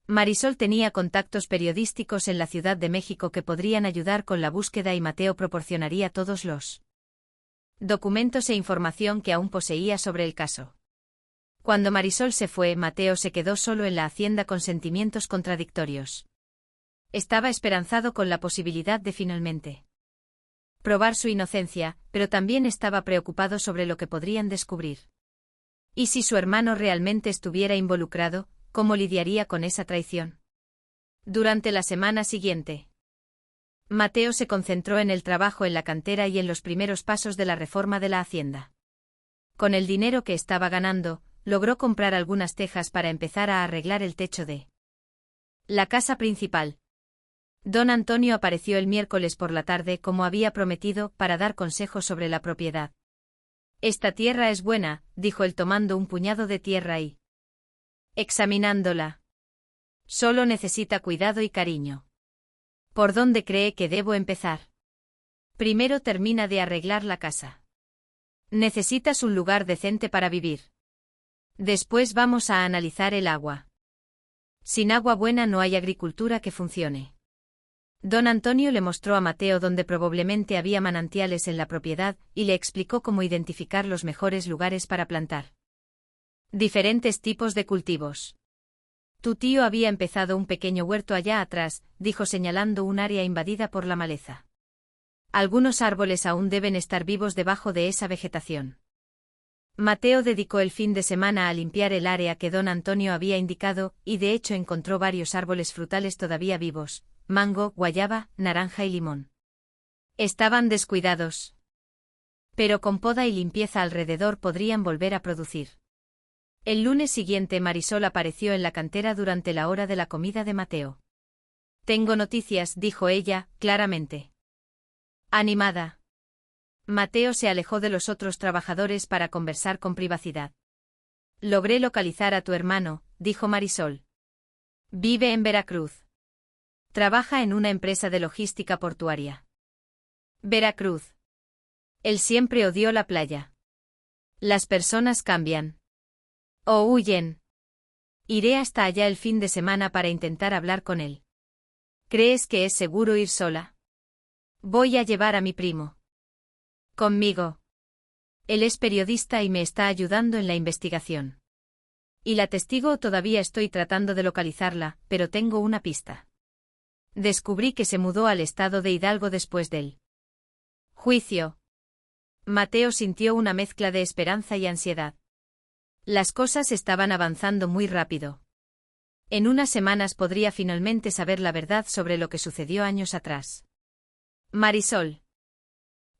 Marisol tenía contactos periodísticos en la Ciudad de México que podrían ayudar con la búsqueda y Mateo proporcionaría todos los documentos e información que aún poseía sobre el caso. Cuando Marisol se fue, Mateo se quedó solo en la hacienda con sentimientos contradictorios. Estaba esperanzado con la posibilidad de finalmente probar su inocencia, pero también estaba preocupado sobre lo que podrían descubrir. ¿Y si su hermano realmente estuviera involucrado, cómo lidiaría con esa traición? Durante la semana siguiente, Mateo se concentró en el trabajo en la cantera y en los primeros pasos de la reforma de la hacienda. Con el dinero que estaba ganando, logró comprar algunas tejas para empezar a arreglar el techo de la casa principal. Don Antonio apareció el miércoles por la tarde como había prometido para dar consejos sobre la propiedad. Esta tierra es buena, dijo él tomando un puñado de tierra y examinándola. Solo necesita cuidado y cariño. ¿Por dónde cree que debo empezar? Primero termina de arreglar la casa. Necesitas un lugar decente para vivir. Después vamos a analizar el agua. Sin agua buena no hay agricultura que funcione. Don Antonio le mostró a Mateo donde probablemente había manantiales en la propiedad y le explicó cómo identificar los mejores lugares para plantar. Diferentes tipos de cultivos. Tu tío había empezado un pequeño huerto allá atrás, dijo señalando un área invadida por la maleza. Algunos árboles aún deben estar vivos debajo de esa vegetación. Mateo dedicó el fin de semana a limpiar el área que don Antonio había indicado, y de hecho encontró varios árboles frutales todavía vivos: mango, guayaba, naranja y limón. Estaban descuidados. Pero con poda y limpieza alrededor podrían volver a producir. El lunes siguiente Marisol apareció en la cantera durante la hora de la comida de Mateo. Tengo noticias, dijo ella, claramente animada. Mateo se alejó de los otros trabajadores para conversar con privacidad. Logré localizar a tu hermano, dijo Marisol. Vive en Veracruz. Trabaja en una empresa de logística portuaria. Veracruz. Él siempre odió la playa. Las personas cambian. O huyen. Iré hasta allá el fin de semana para intentar hablar con él. ¿Crees que es seguro ir sola? Voy a llevar a mi primo conmigo. Él es periodista y me está ayudando en la investigación. Y la testigo todavía estoy tratando de localizarla, pero tengo una pista. Descubrí que se mudó al estado de Hidalgo después del juicio. Mateo sintió una mezcla de esperanza y ansiedad. Las cosas estaban avanzando muy rápido. En unas semanas podría finalmente saber la verdad sobre lo que sucedió años atrás. Marisol.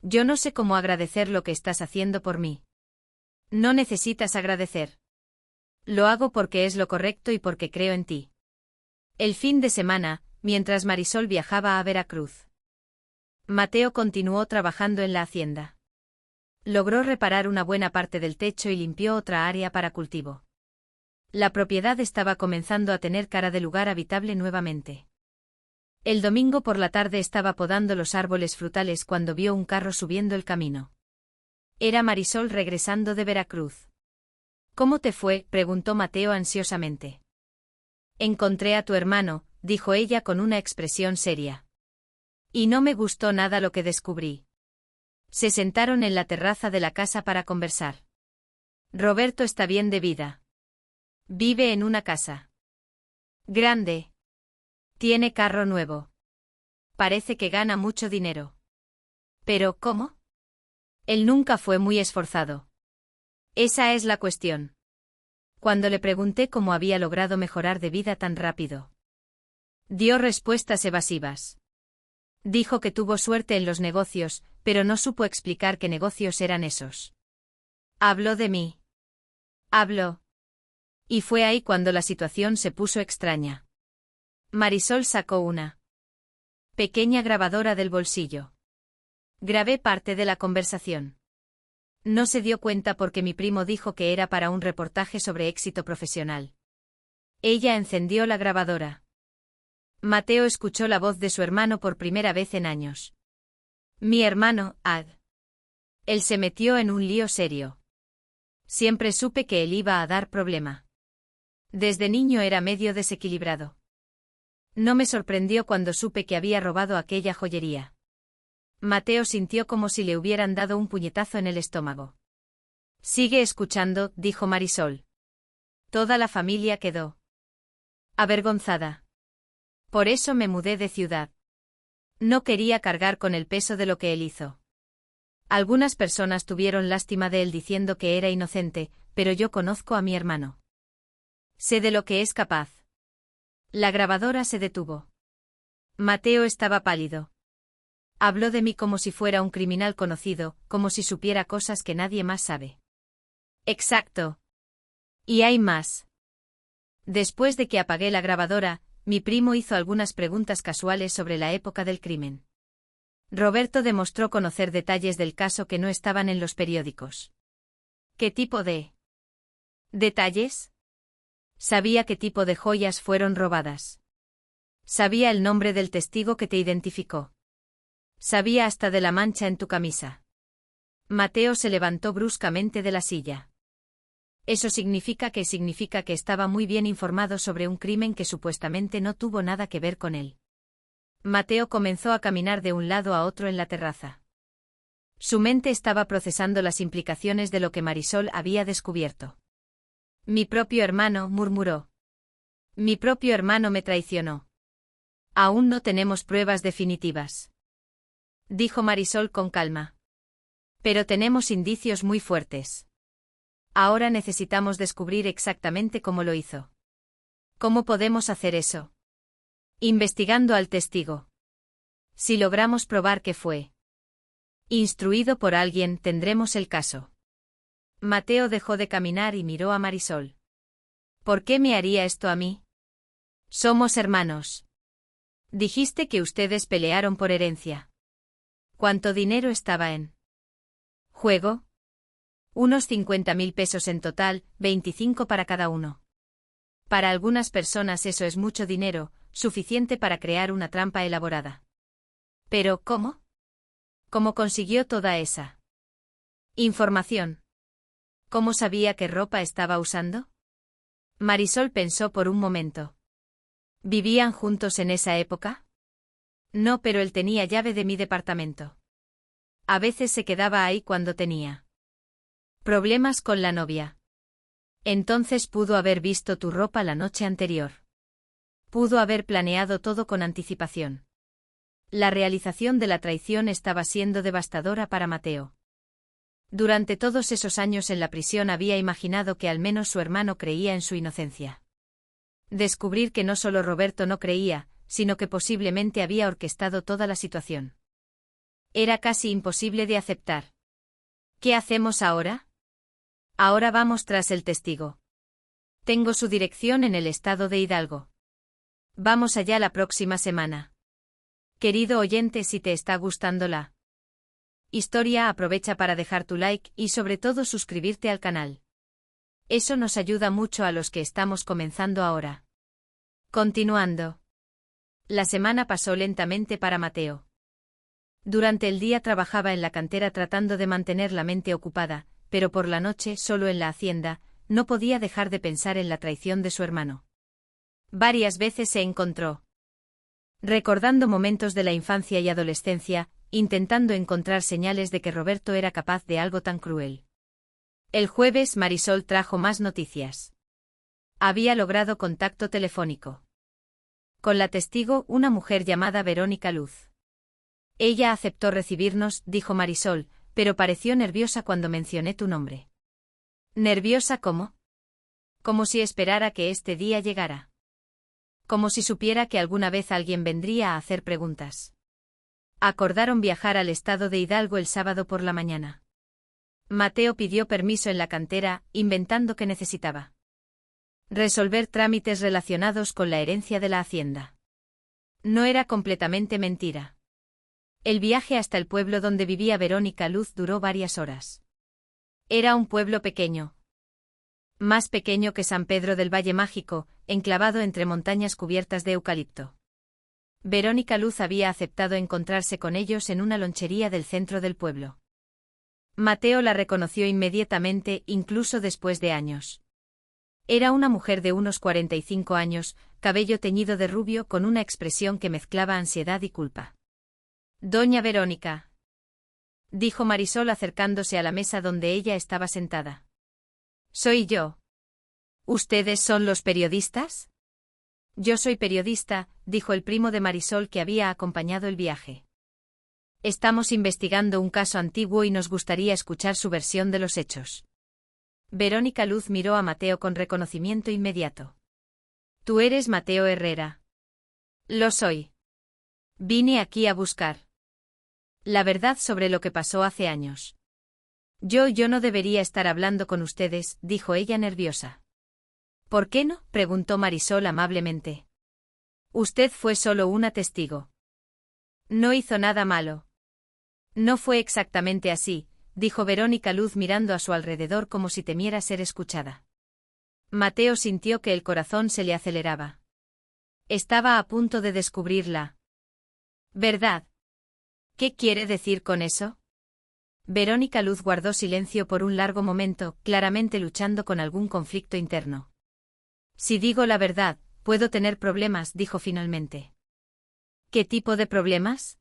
Yo no sé cómo agradecer lo que estás haciendo por mí. No necesitas agradecer. Lo hago porque es lo correcto y porque creo en ti. El fin de semana, mientras Marisol viajaba a Veracruz, Mateo continuó trabajando en la hacienda. Logró reparar una buena parte del techo y limpió otra área para cultivo. La propiedad estaba comenzando a tener cara de lugar habitable nuevamente. El domingo por la tarde estaba podando los árboles frutales cuando vio un carro subiendo el camino. Era Marisol regresando de Veracruz. ¿Cómo te fue?, preguntó Mateo ansiosamente. Encontré a tu hermano, dijo ella con una expresión seria. Y no me gustó nada lo que descubrí. Se sentaron en la terraza de la casa para conversar. Roberto está bien de vida. Vive en una casa grande. Tiene carro nuevo. Parece que gana mucho dinero. Pero, ¿cómo? Él nunca fue muy esforzado. Esa es la cuestión. Cuando le pregunté cómo había logrado mejorar de vida tan rápido, dio respuestas evasivas. Dijo que tuvo suerte en los negocios, pero no supo explicar qué negocios eran esos. Habló de mí. Habló. Y fue ahí cuando la situación se puso extraña. Marisol sacó una pequeña grabadora del bolsillo. Grabé parte de la conversación. No se dio cuenta porque mi primo dijo que era para un reportaje sobre éxito profesional. Ella encendió la grabadora. Mateo escuchó la voz de su hermano por primera vez en años. Mi hermano, Ad. Él se metió en un lío serio. Siempre supe que él iba a dar problema. Desde niño era medio desequilibrado. No me sorprendió cuando supe que había robado aquella joyería. Mateo sintió como si le hubieran dado un puñetazo en el estómago. Sigue escuchando, dijo Marisol. Toda la familia quedó avergonzada. Por eso me mudé de ciudad. No quería cargar con el peso de lo que él hizo. Algunas personas tuvieron lástima de él diciendo que era inocente, pero yo conozco a mi hermano. Sé de lo que es capaz. La grabadora se detuvo. Mateo estaba pálido. Habló de mí como si fuera un criminal conocido, como si supiera cosas que nadie más sabe. Exacto. Y hay más. Después de que apagué la grabadora, mi primo hizo algunas preguntas casuales sobre la época del crimen. Roberto demostró conocer detalles del caso que no estaban en los periódicos. ¿Qué tipo de detalles? Sabía qué tipo de joyas fueron robadas. Sabía el nombre del testigo que te identificó. Sabía hasta de la mancha en tu camisa. Mateo se levantó bruscamente de la silla. Eso significa que estaba muy bien informado sobre un crimen que supuestamente no tuvo nada que ver con él. Mateo comenzó a caminar de un lado a otro en la terraza. Su mente estaba procesando las implicaciones de lo que Marisol había descubierto. Mi propio hermano, murmuró. Mi propio hermano me traicionó. Aún no tenemos pruebas definitivas, dijo Marisol con calma. Pero tenemos indicios muy fuertes. Ahora necesitamos descubrir exactamente cómo lo hizo. ¿Cómo podemos hacer eso? Investigando al testigo. Si logramos probar que fue instruido por alguien, tendremos el caso. Mateo dejó de caminar y miró a Marisol. ¿Por qué me haría esto a mí? Somos hermanos. Dijiste que ustedes pelearon por herencia. ¿Cuánto dinero estaba en juego? Unos 50.000 pesos en total, 25 para cada uno. Para algunas personas eso es mucho dinero, suficiente para crear una trampa elaborada. Pero, ¿cómo? ¿Cómo consiguió toda esa información? ¿Cómo sabía qué ropa estaba usando? Marisol pensó por un momento. ¿Vivían juntos en esa época? No, pero él tenía llave de mi departamento. A veces se quedaba ahí cuando tenía problemas con la novia. Entonces pudo haber visto tu ropa la noche anterior. Pudo haber planeado todo con anticipación. La realización de la traición estaba siendo devastadora para Mateo. Durante todos esos años en la prisión había imaginado que al menos su hermano creía en su inocencia. Descubrir que no solo Roberto no creía, sino que posiblemente había orquestado toda la situación. Era casi imposible de aceptar. ¿Qué hacemos ahora? Ahora vamos tras el testigo. Tengo su dirección en el estado de Hidalgo. Vamos allá la próxima semana. Querido oyente, si te está gustando la historia, aprovecha para dejar tu like y sobre todo suscribirte al canal. Eso nos ayuda mucho a los que estamos comenzando ahora. Continuando. La semana pasó lentamente para Mateo. Durante el día trabajaba en la cantera tratando de mantener la mente ocupada, pero por la noche, solo en la hacienda, no podía dejar de pensar en la traición de su hermano. Varias veces se encontró recordando momentos de la infancia y adolescencia, intentando encontrar señales de que Roberto era capaz de algo tan cruel. El jueves Marisol trajo más noticias. Había logrado contacto telefónico con la testigo, una mujer llamada Verónica Luz. Ella aceptó recibirnos, dijo Marisol, pero pareció nerviosa cuando mencioné tu nombre. ¿Nerviosa cómo? Como si esperara que este día llegara. Como si supiera que alguna vez alguien vendría a hacer preguntas. Acordaron viajar al estado de Hidalgo el sábado por la mañana. Mateo pidió permiso en la cantera, inventando que necesitaba resolver trámites relacionados con la herencia de la hacienda. No era completamente mentira. El viaje hasta el pueblo donde vivía Verónica Luz duró varias horas. Era un pueblo pequeño. Más pequeño que San Pedro del Valle Mágico, enclavado entre montañas cubiertas de eucalipto. Verónica Luz había aceptado encontrarse con ellos en una lonchería del centro del pueblo. Mateo la reconoció inmediatamente, incluso después de años. Era una mujer de unos 45 años, cabello teñido de rubio con una expresión que mezclaba ansiedad y culpa. Doña Verónica, dijo Marisol acercándose a la mesa donde ella estaba sentada. Soy yo. ¿Ustedes son los periodistas? Yo soy periodista, dijo el primo de Marisol que había acompañado el viaje. Estamos investigando un caso antiguo y nos gustaría escuchar su versión de los hechos. Verónica Luz miró a Mateo con reconocimiento inmediato. Tú eres Mateo Herrera. Lo soy. Vine aquí a buscar la verdad sobre lo que pasó hace años. Yo no debería estar hablando con ustedes, dijo ella nerviosa. ¿Por qué no?, preguntó Marisol amablemente. Usted fue solo una testigo. No hizo nada malo. No fue exactamente así, dijo Verónica Luz mirando a su alrededor como si temiera ser escuchada. Mateo sintió que el corazón se le aceleraba. Estaba a punto de descubrirla. ¿Verdad? ¿Qué quiere decir con eso? Verónica Luz guardó silencio por un largo momento, claramente luchando con algún conflicto interno. Si digo la verdad, puedo tener problemas, dijo finalmente. ¿Qué tipo de problemas?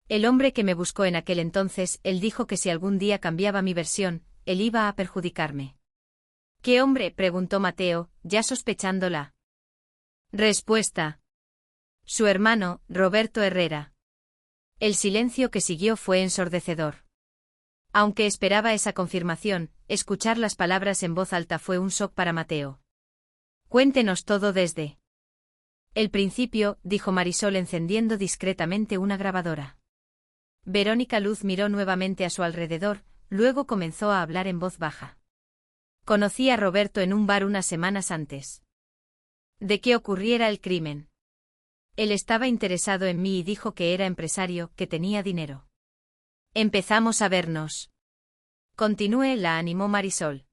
El hombre que me buscó en aquel entonces, él dijo que si algún día cambiaba mi versión, él iba a perjudicarme. ¿Qué hombre?, preguntó Mateo, ya sospechando la respuesta. Su hermano, Roberto Herrera. El silencio que siguió fue ensordecedor. Aunque esperaba esa confirmación, escuchar las palabras en voz alta fue un shock para Mateo. Cuéntenos todo desde el principio, dijo Marisol encendiendo discretamente una grabadora. Verónica Luz miró nuevamente a su alrededor, luego comenzó a hablar en voz baja. Conocí a Roberto en un bar unas semanas antes de que ocurriera el crimen. Él estaba interesado en mí y dijo que era empresario, que tenía dinero. Empezamos a vernos. Continúe, la animó Marisol.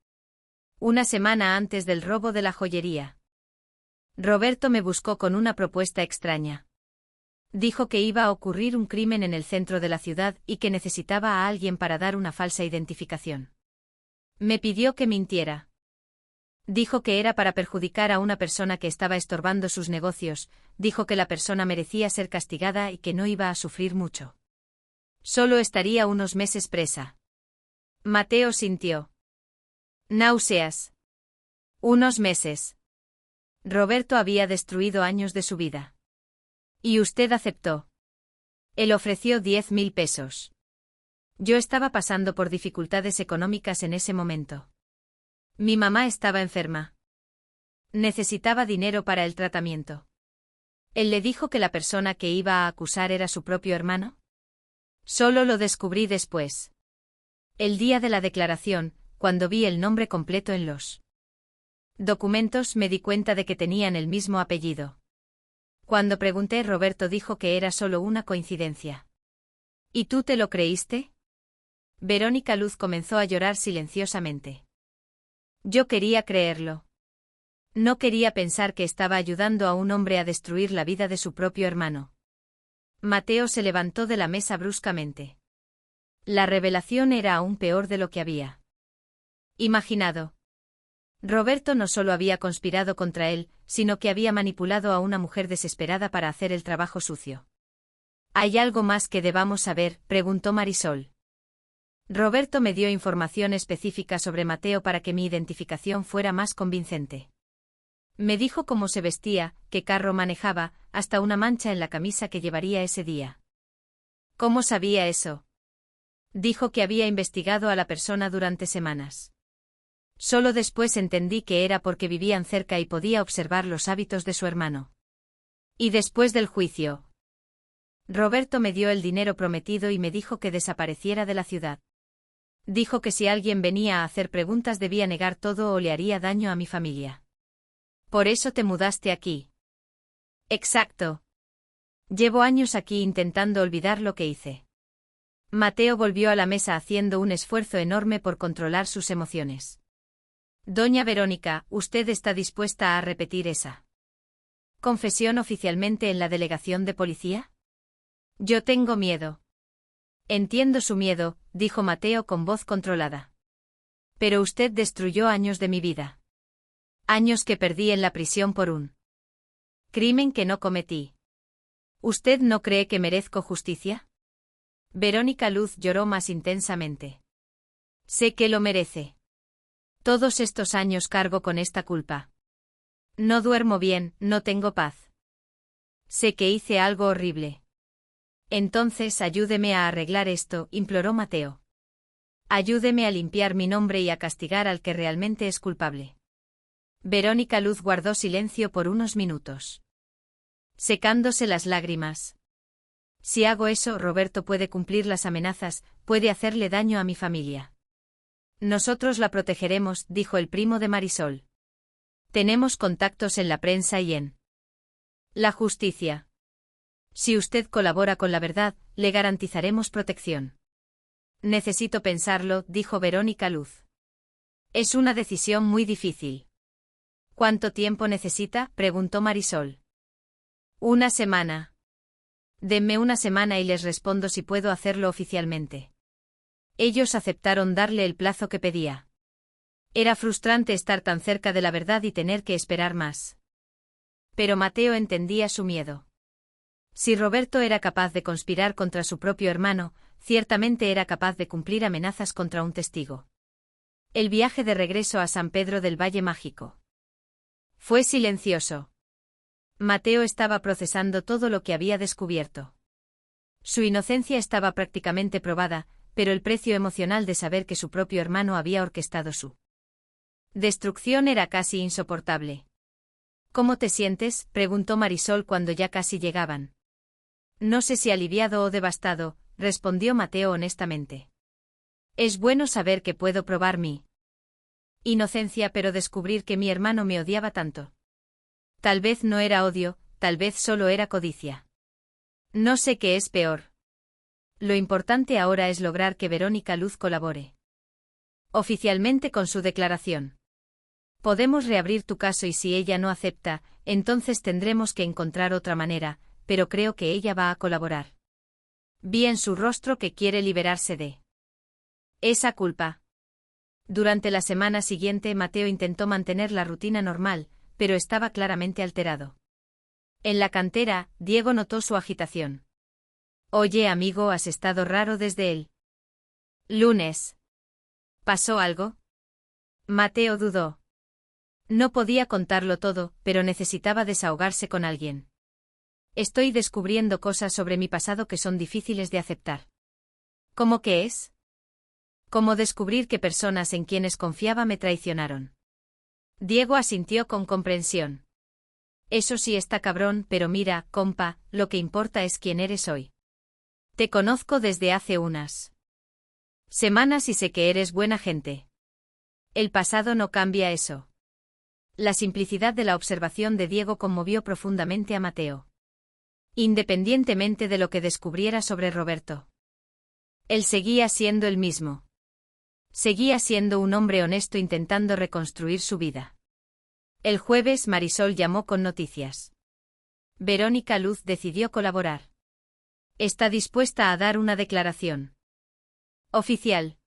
Una semana antes del robo de la joyería. Roberto me buscó con una propuesta extraña. Dijo que iba a ocurrir un crimen en el centro de la ciudad y que necesitaba a alguien para dar una falsa identificación. Me pidió que mintiera. Dijo que era para perjudicar a una persona que estaba estorbando sus negocios, dijo que la persona merecía ser castigada y que no iba a sufrir mucho. Solo estaría unos meses presa. Mateo sintió náuseas. Unos meses. Roberto había destruido años de su vida. Y usted aceptó. Él ofreció 10.000 pesos. Yo estaba pasando por dificultades económicas en ese momento. Mi mamá estaba enferma. Necesitaba dinero para el tratamiento. ¿Él le dijo que la persona que iba a acusar era su propio hermano? Solo lo descubrí después. El día de la declaración, cuando vi el nombre completo en los documentos, me di cuenta de que tenían el mismo apellido. Cuando pregunté, Roberto dijo que era solo una coincidencia. ¿Y tú te lo creíste? Verónica Luz comenzó a llorar silenciosamente. Yo quería creerlo. No quería pensar que estaba ayudando a un hombre a destruir la vida de su propio hermano. Mateo se levantó de la mesa bruscamente. La revelación era aún peor de lo que había imaginado. Roberto no solo había conspirado contra él, sino que había manipulado a una mujer desesperada para hacer el trabajo sucio. ¿Hay algo más que debamos saber?, preguntó Marisol. Roberto me dio información específica sobre Mateo para que mi identificación fuera más convincente. Me dijo cómo se vestía, qué carro manejaba, hasta una mancha en la camisa que llevaría ese día. ¿Cómo sabía eso? Dijo que había investigado a la persona durante semanas. Solo después entendí que era porque vivían cerca y podía observar los hábitos de su hermano. Y después del juicio. Roberto me dio el dinero prometido y me dijo que desapareciera de la ciudad. Dijo que si alguien venía a hacer preguntas debía negar todo o le haría daño a mi familia. Por eso te mudaste aquí. Exacto. Llevo años aquí intentando olvidar lo que hice. Mateo volvió a la mesa haciendo un esfuerzo enorme por controlar sus emociones. Doña Verónica, ¿usted está dispuesta a repetir esa confesión oficialmente en la delegación de policía? Yo tengo miedo. Entiendo su miedo, dijo Mateo con voz controlada. Pero usted destruyó años de mi vida. Años que perdí en la prisión por un crimen que no cometí. ¿Usted no cree que merezco justicia? Verónica Luz lloró más intensamente. Sé que lo merece. Todos estos años cargo con esta culpa. No duermo bien, no tengo paz. Sé que hice algo horrible. Entonces ayúdeme a arreglar esto, imploró Mateo. Ayúdeme a limpiar mi nombre y a castigar al que realmente es culpable. Verónica Luz guardó silencio por unos minutos, secándose las lágrimas. Si hago eso, Roberto puede cumplir las amenazas, puede hacerle daño a mi familia. Nosotros la protegeremos, dijo el primo de Marisol. Tenemos contactos en la prensa y en la justicia. Si usted colabora con la verdad, le garantizaremos protección. Necesito pensarlo, dijo Verónica Luz. Es una decisión muy difícil. ¿Cuánto tiempo necesita?, preguntó Marisol. Una semana. Denme una semana y les respondo si puedo hacerlo oficialmente. Ellos aceptaron darle el plazo que pedía. Era frustrante estar tan cerca de la verdad y tener que esperar más. Pero Mateo entendía su miedo. Si Roberto era capaz de conspirar contra su propio hermano, ciertamente era capaz de cumplir amenazas contra un testigo. El viaje de regreso a San Pedro del Valle Mágico fue silencioso. Mateo estaba procesando todo lo que había descubierto. Su inocencia estaba prácticamente probada, pero el precio emocional de saber que su propio hermano había orquestado su destrucción era casi insoportable. ¿Cómo te sientes?, preguntó Marisol cuando ya casi llegaban. No sé si aliviado o devastado, respondió Mateo honestamente. Es bueno saber que puedo probar mi inocencia, pero descubrir que mi hermano me odiaba tanto. Tal vez no era odio, tal vez solo era codicia. No sé qué es peor. Lo importante ahora es lograr que Verónica Luz colabore oficialmente con su declaración. Podemos reabrir tu caso y si ella no acepta, entonces tendremos que encontrar otra manera, pero creo que ella va a colaborar. Vi en su rostro que quiere liberarse de esa culpa. Durante la semana siguiente Mateo intentó mantener la rutina normal, pero estaba claramente alterado. En la cantera, Diego notó su agitación. Oye, amigo, ¿has estado raro desde el lunes? ¿Pasó algo? Mateo dudó. No podía contarlo todo, pero necesitaba desahogarse con alguien. Estoy descubriendo cosas sobre mi pasado que son difíciles de aceptar. ¿Cómo qué es? Como descubrir que personas en quienes confiaba me traicionaron. Diego asintió con comprensión. Eso sí está cabrón, pero mira, compa, lo que importa es quién eres hoy. Te conozco desde hace unas semanas y sé que eres buena gente. El pasado no cambia eso. La simplicidad de la observación de Diego conmovió profundamente a Mateo. Independientemente de lo que descubriera sobre Roberto, él seguía siendo el mismo. Seguía siendo un hombre honesto intentando reconstruir su vida. El jueves Marisol llamó con noticias. Verónica Luz decidió colaborar. Está dispuesta a dar una declaración oficial.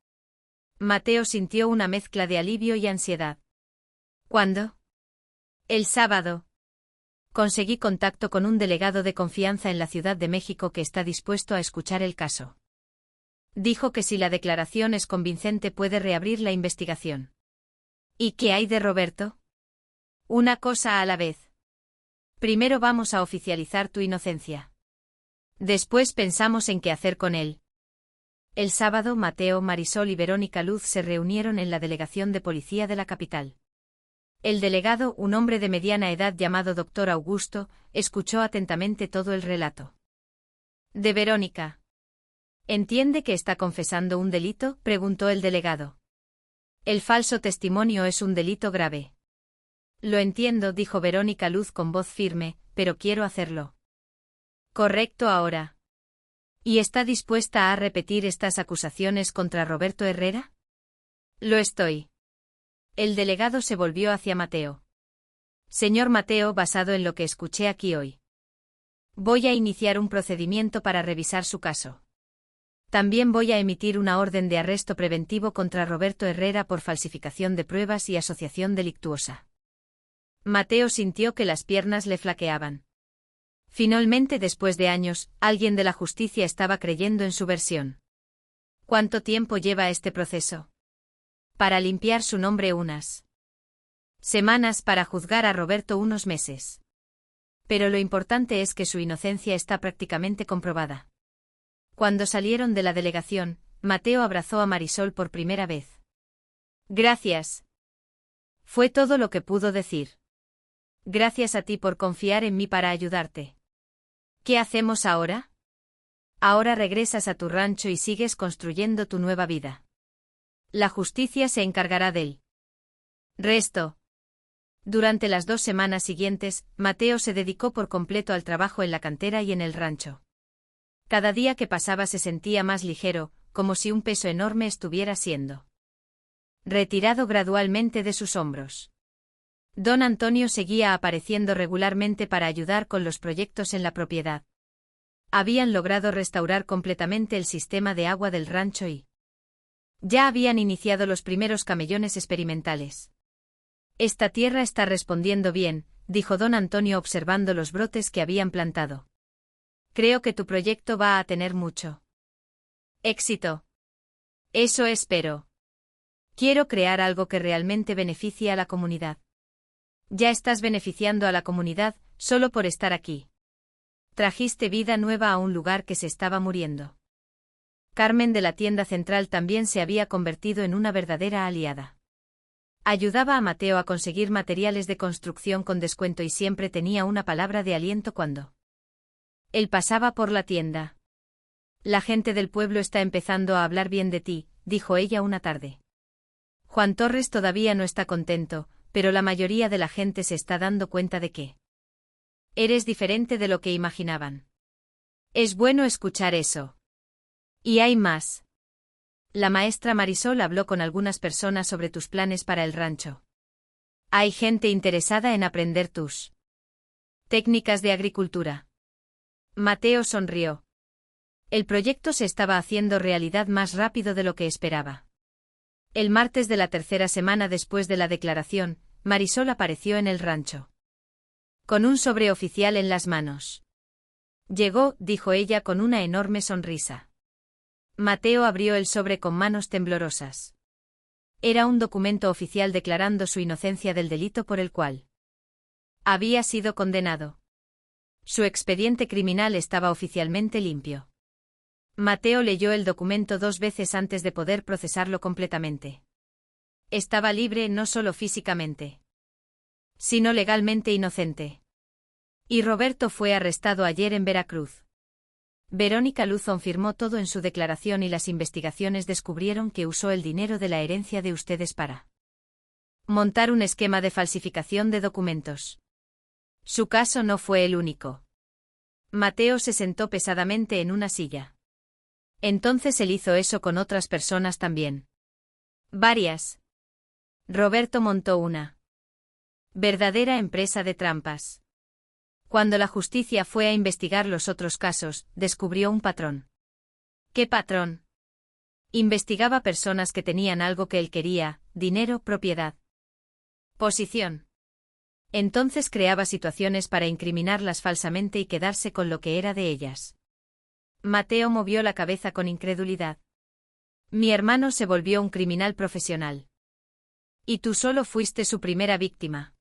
Mateo sintió una mezcla de alivio y ansiedad. ¿Cuándo? El sábado. Conseguí contacto con un delegado de confianza en la Ciudad de México que está dispuesto a escuchar el caso. Dijo que si la declaración es convincente puede reabrir la investigación. ¿Y qué hay de Roberto? Una cosa a la vez. Primero vamos a oficializar tu inocencia. Después pensamos en qué hacer con él. El sábado Mateo, Marisol y Verónica Luz se reunieron en la delegación de policía de la capital. El delegado, un hombre de mediana edad llamado Dr. Augusto, escuchó atentamente todo el relato. ¿De Verónica? ¿Entiende que está confesando un delito?, preguntó el delegado. El falso testimonio es un delito grave. Lo entiendo, dijo Verónica Luz con voz firme, pero quiero hacerlo correcto ahora. ¿Y está dispuesta a repetir estas acusaciones contra Roberto Herrera? Lo estoy. El delegado se volvió hacia Mateo. Señor Mateo, basado en lo que escuché aquí hoy, voy a iniciar un procedimiento para revisar su caso. También voy a emitir una orden de arresto preventivo contra Roberto Herrera por falsificación de pruebas y asociación delictuosa. Mateo sintió que las piernas le flaqueaban. Finalmente, después de años, alguien de la justicia estaba creyendo en su versión. ¿Cuánto tiempo lleva este proceso? Para limpiar su nombre unas semanas, para juzgar a Roberto unos meses. Pero lo importante es que su inocencia está prácticamente comprobada. Cuando salieron de la delegación, Mateo abrazó a Marisol por primera vez. Gracias. Fue todo lo que pudo decir. Gracias a ti por confiar en mí para ayudarte. ¿Qué hacemos ahora? Ahora regresas a tu rancho y sigues construyendo tu nueva vida. La justicia se encargará del resto. Durante las 2 semanas siguientes, Mateo se dedicó por completo al trabajo en la cantera y en el rancho. Cada día que pasaba se sentía más ligero, como si un peso enorme estuviera siendo retirado gradualmente de sus hombros. Don Antonio seguía apareciendo regularmente para ayudar con los proyectos en la propiedad. Habían logrado restaurar completamente el sistema de agua del rancho y Ya habían iniciado los primeros camellones experimentales. Esta tierra está respondiendo bien, dijo don Antonio observando los brotes que habían plantado. Creo que tu proyecto va a tener mucho éxito. Eso espero. Quiero crear algo que realmente beneficie a la comunidad. Ya estás beneficiando a la comunidad, solo por estar aquí. Trajiste vida nueva a un lugar que se estaba muriendo. Carmen de la tienda central también se había convertido en una verdadera aliada. Ayudaba a Mateo a conseguir materiales de construcción con descuento y siempre tenía una palabra de aliento cuando él pasaba por la tienda. La gente del pueblo está empezando a hablar bien de ti, dijo ella una tarde. Juan Torres todavía no está contento, pero la mayoría de la gente se está dando cuenta de que eres diferente de lo que imaginaban. Es bueno escuchar eso. Y hay más. La maestra Marisol habló con algunas personas sobre tus planes para el rancho. Hay gente interesada en aprender tus técnicas de agricultura. Mateo sonrió. El proyecto se estaba haciendo realidad más rápido de lo que esperaba. El martes de la tercera semana después de la declaración, Marisol apareció en el rancho. Con un sobre oficial en las manos. Llegó, dijo ella con una enorme sonrisa. Mateo abrió el sobre con manos temblorosas. Era un documento oficial declarando su inocencia del delito por el cual había sido condenado. Su expediente criminal estaba oficialmente limpio. Mateo leyó el documento 2 veces antes de poder procesarlo completamente. Estaba libre no solo físicamente, sino legalmente inocente. Y Roberto fue arrestado ayer en Veracruz. Verónica Luzón firmó todo en su declaración y las investigaciones descubrieron que usó el dinero de la herencia de ustedes para montar un esquema de falsificación de documentos. Su caso no fue el único. Mateo se sentó pesadamente en una silla. Entonces él hizo eso con otras personas también. Varias. Roberto montó una verdadera empresa de trampas. Cuando la justicia fue a investigar los otros casos, descubrió un patrón. ¿Qué patrón? Investigaba personas que tenían algo que él quería: dinero, propiedad, posición. Entonces creaba situaciones para incriminarlas falsamente y quedarse con lo que era de ellas. Mateo movió la cabeza con incredulidad. Mi hermano se volvió un criminal profesional. Y tú solo fuiste su primera víctima.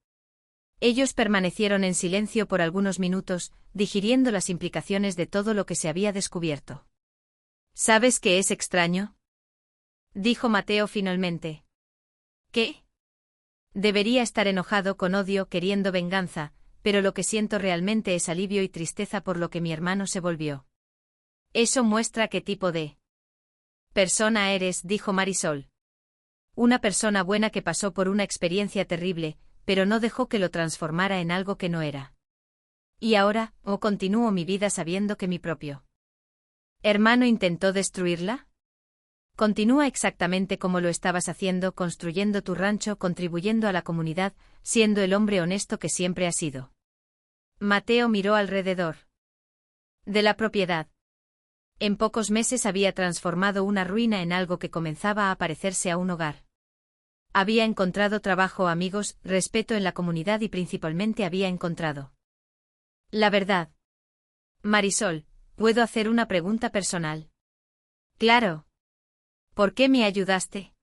Ellos permanecieron en silencio por algunos minutos, digiriendo las implicaciones de todo lo que se había descubierto. ¿Sabes qué es extraño?, dijo Mateo finalmente. ¿Qué? Debería estar enojado, con odio, queriendo venganza, pero lo que siento realmente es alivio y tristeza por lo que mi hermano se volvió. Eso muestra qué tipo de persona eres, dijo Marisol. Una persona buena que pasó por una experiencia terrible, pero no dejó que lo transformara en algo que no era. Y ahora, continúo mi vida sabiendo que mi propio hermano intentó destruirla. Continúa exactamente como lo estabas haciendo, construyendo tu rancho, contribuyendo a la comunidad, siendo el hombre honesto que siempre has sido. Mateo miró alrededor de la propiedad. En pocos meses había transformado una ruina en algo que comenzaba a parecerse a un hogar. Había encontrado trabajo, amigos, respeto en la comunidad y principalmente había encontrado la verdad. Marisol, ¿puedo hacer una pregunta personal? Claro. ¿Por qué me ayudaste?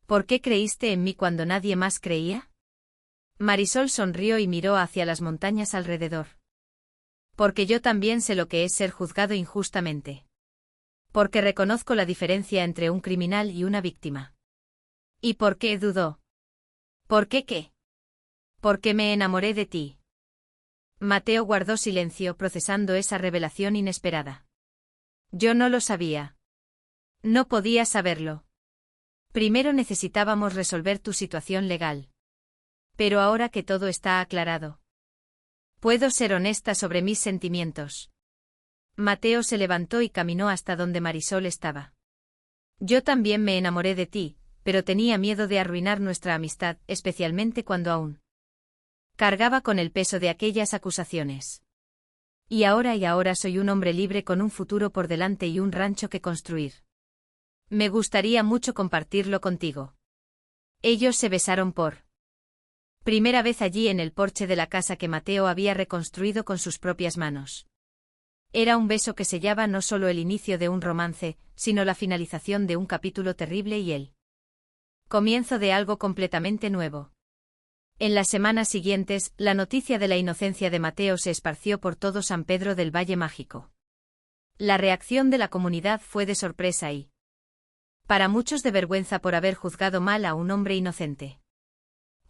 ¿Por qué creíste en mí cuando nadie más creía? Marisol sonrió y miró hacia las montañas alrededor. Porque yo también sé lo que es ser juzgado injustamente. Porque reconozco la diferencia entre un criminal y una víctima. ¿Y por qué dudó? ¿Por qué qué? Porque me enamoré de ti. Mateo guardó silencio, procesando esa revelación inesperada. Yo no lo sabía. No podía saberlo. Primero necesitábamos resolver tu situación legal. Pero ahora que todo está aclarado, puedo ser honesta sobre mis sentimientos. Mateo se levantó y caminó hasta donde Marisol estaba. Yo también me enamoré de ti, pero tenía miedo de arruinar nuestra amistad, especialmente cuando aún cargaba con el peso de aquellas acusaciones. Y ahora soy un hombre libre con un futuro por delante y un rancho que construir. Me gustaría mucho compartirlo contigo. Ellos se besaron por primera vez allí en el porche de la casa que Mateo había reconstruido con sus propias manos. Era un beso que sellaba no solo el inicio de un romance, sino la finalización de un capítulo terrible y el comienzo de algo completamente nuevo. En las semanas siguientes, la noticia de la inocencia de Mateo se esparció por todo San Pedro del Valle Mágico. La reacción de la comunidad fue de sorpresa y, para muchos, de vergüenza por haber juzgado mal a un hombre inocente.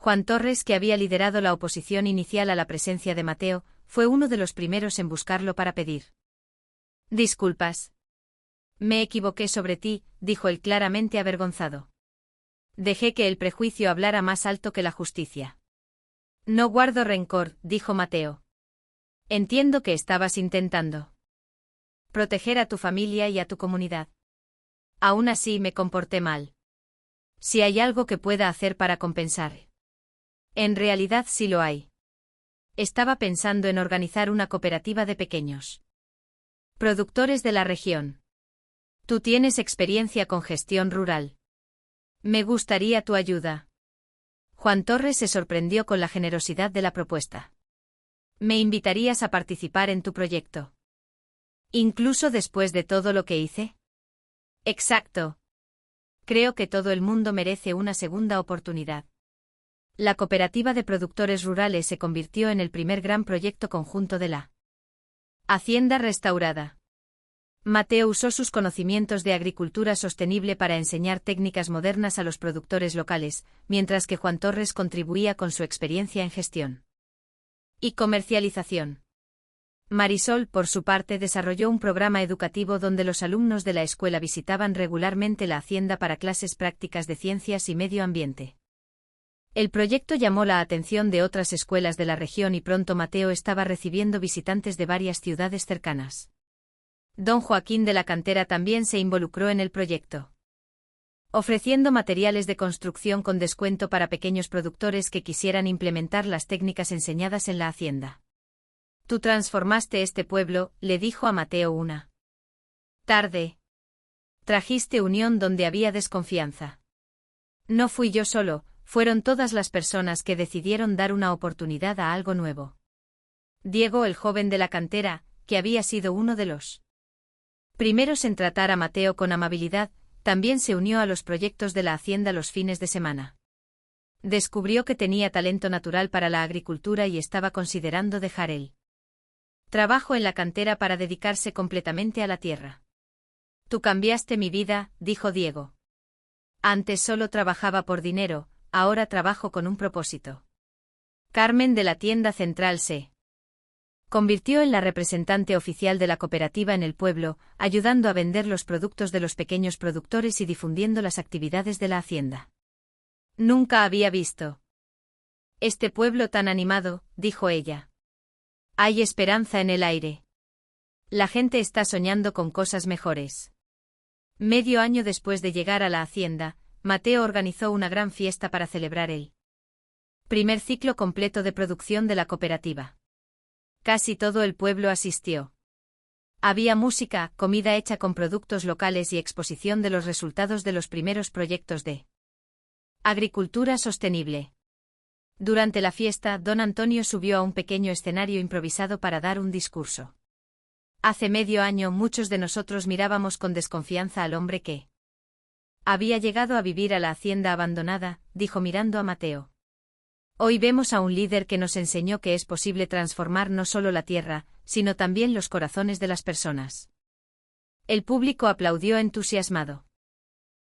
Juan Torres, que había liderado la oposición inicial a la presencia de Mateo, fue uno de los primeros en buscarlo para pedir disculpas. Me equivoqué sobre ti, dijo él claramente avergonzado. Dejé que el prejuicio hablara más alto que la justicia. No guardo rencor, dijo Mateo. Entiendo que estabas intentando proteger a tu familia y a tu comunidad. Aún así me comporté mal. Si hay algo que pueda hacer para compensar. En realidad sí lo hay. Estaba pensando en organizar una cooperativa de pequeños productores de la región. Tú tienes experiencia con gestión rural. Me gustaría tu ayuda. Juan Torres se sorprendió con la generosidad de la propuesta. ¿Me invitarías a participar en tu proyecto? ¿Incluso después de todo lo que hice? Exacto. Creo que todo el mundo merece una segunda oportunidad. La cooperativa de productores rurales se convirtió en el primer gran proyecto conjunto de la hacienda restaurada. Mateo usó sus conocimientos de agricultura sostenible para enseñar técnicas modernas a los productores locales, mientras que Juan Torres contribuía con su experiencia en gestión y comercialización. Marisol, por su parte, desarrolló un programa educativo donde los alumnos de la escuela visitaban regularmente la hacienda para clases prácticas de ciencias y medio ambiente. El proyecto llamó la atención de otras escuelas de la región y pronto Mateo estaba recibiendo visitantes de varias ciudades cercanas. Don Joaquín de la Cantera también se involucró en el proyecto, ofreciendo materiales de construcción con descuento para pequeños productores que quisieran implementar las técnicas enseñadas en la hacienda. Tú transformaste este pueblo, le dijo a Mateo una tarde. Trajiste unión donde había desconfianza. No fui yo solo, fueron todas las personas que decidieron dar una oportunidad a algo nuevo. Diego, el joven de la cantera, que había sido uno de los primeros en tratar a Mateo con amabilidad, también se unió a los proyectos de la hacienda los fines de semana. Descubrió que tenía talento natural para la agricultura y estaba considerando dejar el trabajo en la cantera para dedicarse completamente a la tierra. Tú cambiaste mi vida, dijo Diego. Antes solo trabajaba por dinero, ahora trabajo con un propósito. Carmen, de la tienda central, se convirtió en la representante oficial de la cooperativa en el pueblo, ayudando a vender los productos de los pequeños productores y difundiendo las actividades de la hacienda. Nunca había visto este pueblo tan animado, dijo ella. Hay esperanza en el aire. La gente está soñando con cosas mejores. Medio año después de llegar a la hacienda, Mateo organizó una gran fiesta para celebrar el primer ciclo completo de producción de la cooperativa. Casi todo el pueblo asistió. Había música, comida hecha con productos locales y exposición de los resultados de los primeros proyectos de agricultura sostenible. Durante la fiesta, don Antonio subió a un pequeño escenario improvisado para dar un discurso. Hace medio año muchos de nosotros mirábamos con desconfianza al hombre que había llegado a vivir a la hacienda abandonada, dijo mirando a Mateo. Hoy vemos a un líder que nos enseñó que es posible transformar no solo la tierra, sino también los corazones de las personas. El público aplaudió entusiasmado.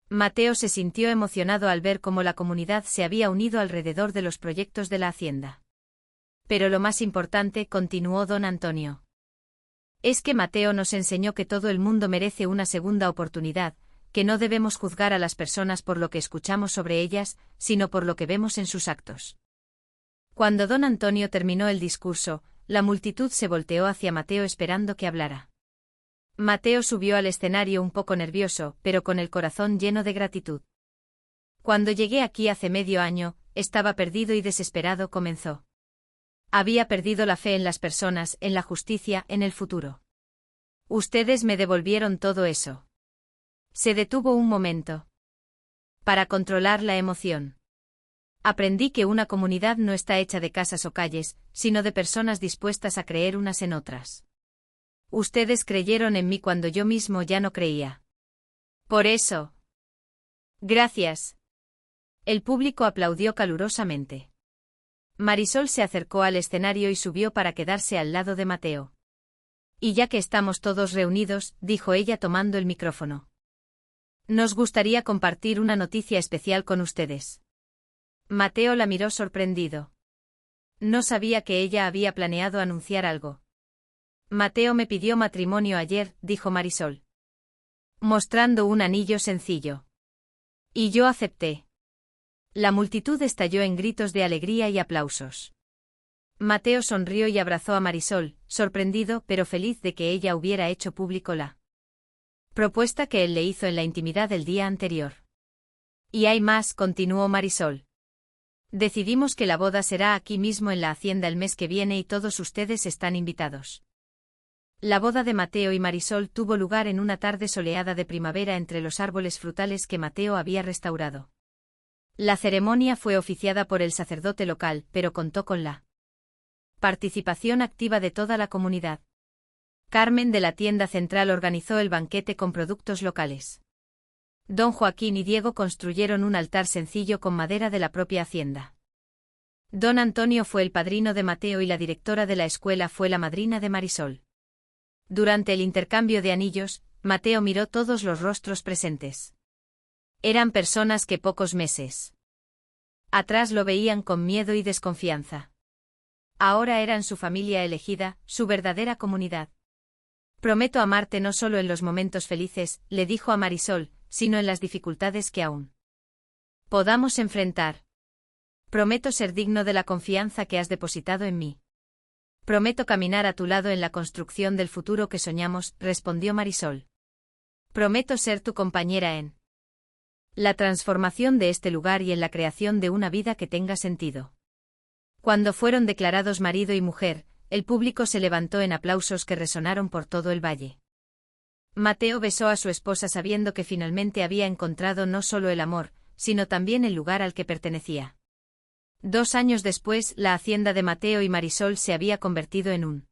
Mateo se sintió emocionado al ver cómo la comunidad se había unido alrededor de los proyectos de la hacienda. Pero lo más importante, continuó don Antonio, es que Mateo nos enseñó que todo el mundo merece una segunda oportunidad, que no debemos juzgar a las personas por lo que escuchamos sobre ellas, sino por lo que vemos en sus actos. Cuando don Antonio terminó el discurso, la multitud se volteó hacia Mateo esperando que hablara. Mateo subió al escenario un poco nervioso, pero con el corazón lleno de gratitud. Cuando llegué aquí hace medio año, estaba perdido y desesperado, comenzó. Había perdido la fe en las personas, en la justicia, en el futuro. Ustedes me devolvieron todo eso. Se detuvo un momento. Para controlar la emoción. Aprendí que una comunidad no está hecha de casas o calles, sino de personas dispuestas a creer unas en otras. Ustedes creyeron en mí cuando yo mismo ya no creía. Por eso. Gracias. El público aplaudió calurosamente. Marisol se acercó al escenario y subió para quedarse al lado de Mateo. Y ya que estamos todos reunidos, dijo ella tomando el micrófono. Nos gustaría compartir una noticia especial con ustedes. Mateo la miró sorprendido. No sabía que ella había planeado anunciar algo. Mateo me pidió matrimonio ayer, dijo Marisol. Mostrando un anillo sencillo. Y yo acepté. La multitud estalló en gritos de alegría y aplausos. Mateo sonrió y abrazó a Marisol, sorprendido pero feliz de que ella hubiera hecho público la propuesta que él le hizo en la intimidad el día anterior. Y hay más, continuó Marisol. Decidimos que la boda será aquí mismo en la hacienda el mes que viene y todos ustedes están invitados. La boda de Mateo y Marisol tuvo lugar en una tarde soleada de primavera entre los árboles frutales que Mateo había restaurado. La ceremonia fue oficiada por el sacerdote local, pero contó con la participación activa de toda la comunidad. Carmen de la tienda central organizó el banquete con productos locales. Don Joaquín y Diego construyeron un altar sencillo con madera de la propia hacienda. Don Antonio fue el padrino de Mateo y la directora de la escuela fue la madrina de Marisol. Durante el intercambio de anillos, Mateo miró todos los rostros presentes. Eran personas que pocos meses atrás lo veían con miedo y desconfianza. Ahora eran su familia elegida, su verdadera comunidad. Prometo amarte no solo en los momentos felices, le dijo a Marisol, sino en las dificultades que aún podamos enfrentar. Prometo ser digno de la confianza que has depositado en mí. Prometo caminar a tu lado en la construcción del futuro que soñamos, respondió Marisol. Prometo ser tu compañera en la transformación de este lugar y en la creación de una vida que tenga sentido. Cuando fueron declarados marido y mujer, el público se levantó en aplausos que resonaron por todo el valle. Mateo besó a su esposa sabiendo que finalmente había encontrado no solo el amor, sino también el lugar al que pertenecía. 2 años después, la hacienda de Mateo y Marisol se había convertido en un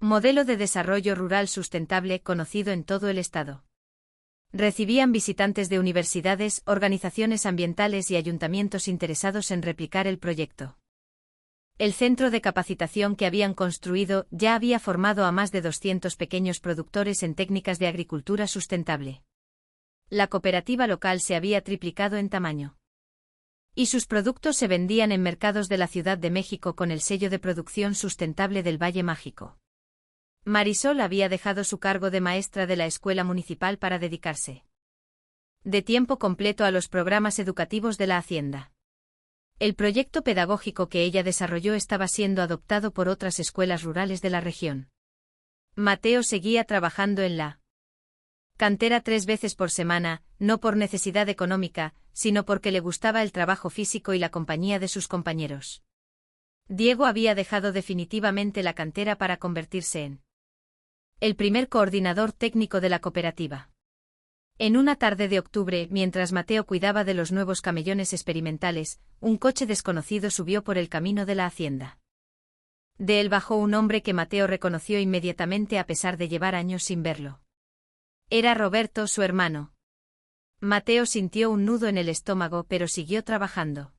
modelo de desarrollo rural sustentable conocido en todo el estado. Recibían visitantes de universidades, organizaciones ambientales y ayuntamientos interesados en replicar el proyecto. El centro de capacitación que habían construido ya había formado a más de 200 pequeños productores en técnicas de agricultura sustentable. La cooperativa local se había triplicado en tamaño. Y sus productos se vendían en mercados de la Ciudad de México con el sello de producción sustentable del Valle Mágico. Marisol había dejado su cargo de maestra de la escuela municipal para dedicarse de tiempo completo a los programas educativos de la hacienda. El proyecto pedagógico que ella desarrolló estaba siendo adoptado por otras escuelas rurales de la región. Mateo seguía trabajando en la cantera 3 veces por semana, no por necesidad económica, sino porque le gustaba el trabajo físico y la compañía de sus compañeros. Diego había dejado definitivamente la cantera para convertirse en el primer coordinador técnico de la cooperativa. En una tarde de octubre, mientras Mateo cuidaba de los nuevos camellones experimentales, un coche desconocido subió por el camino de la hacienda. De él bajó un hombre que Mateo reconoció inmediatamente a pesar de llevar años sin verlo. Era Roberto, su hermano. Mateo sintió un nudo en el estómago pero siguió trabajando.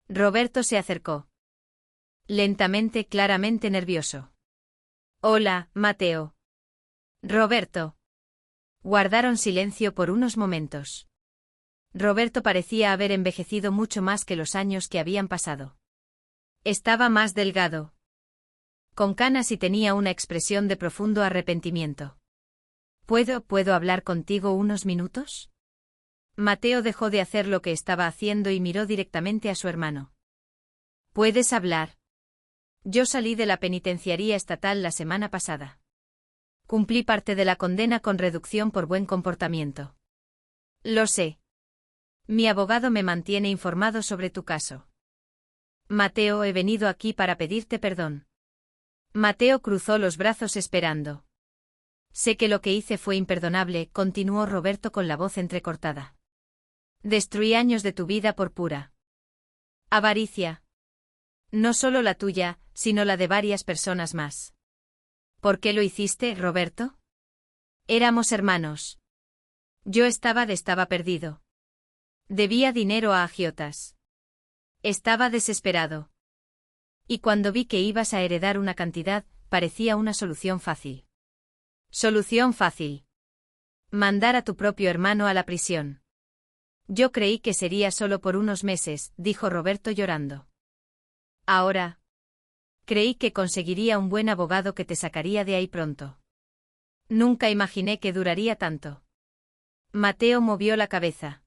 Roberto se acercó. Lentamente, claramente nervioso. Hola, Mateo. Roberto. Guardaron silencio por unos momentos. Roberto parecía haber envejecido mucho más que los años que habían pasado. Estaba más delgado, con canas y tenía una expresión de profundo arrepentimiento. ¿Puedo hablar contigo unos minutos? Mateo dejó de hacer lo que estaba haciendo y miró directamente a su hermano. ¿Puedes hablar? Yo salí de la penitenciaría estatal la semana pasada. Cumplí parte de la condena con reducción por buen comportamiento. Lo sé. Mi abogado me mantiene informado sobre tu caso. Mateo, he venido aquí para pedirte perdón. Mateo cruzó los brazos esperando Sé que lo que hice fue imperdonable, continuó Roberto con la voz entrecortada. Destruí años de tu vida por pura avaricia. No solo la tuya, sino la de varias personas más. ¿Por qué lo hiciste, Roberto? Éramos hermanos. Yo estaba perdido. Debía dinero a agiotas. Estaba desesperado. Y cuando vi que ibas a heredar una cantidad, parecía una solución fácil. Solución fácil. Mandar a tu propio hermano a la prisión. Yo creí que sería solo por unos meses, dijo Roberto llorando. Ahora. Creí que conseguiría un buen abogado que te sacaría de ahí pronto. Nunca imaginé que duraría tanto. Mateo movió la cabeza.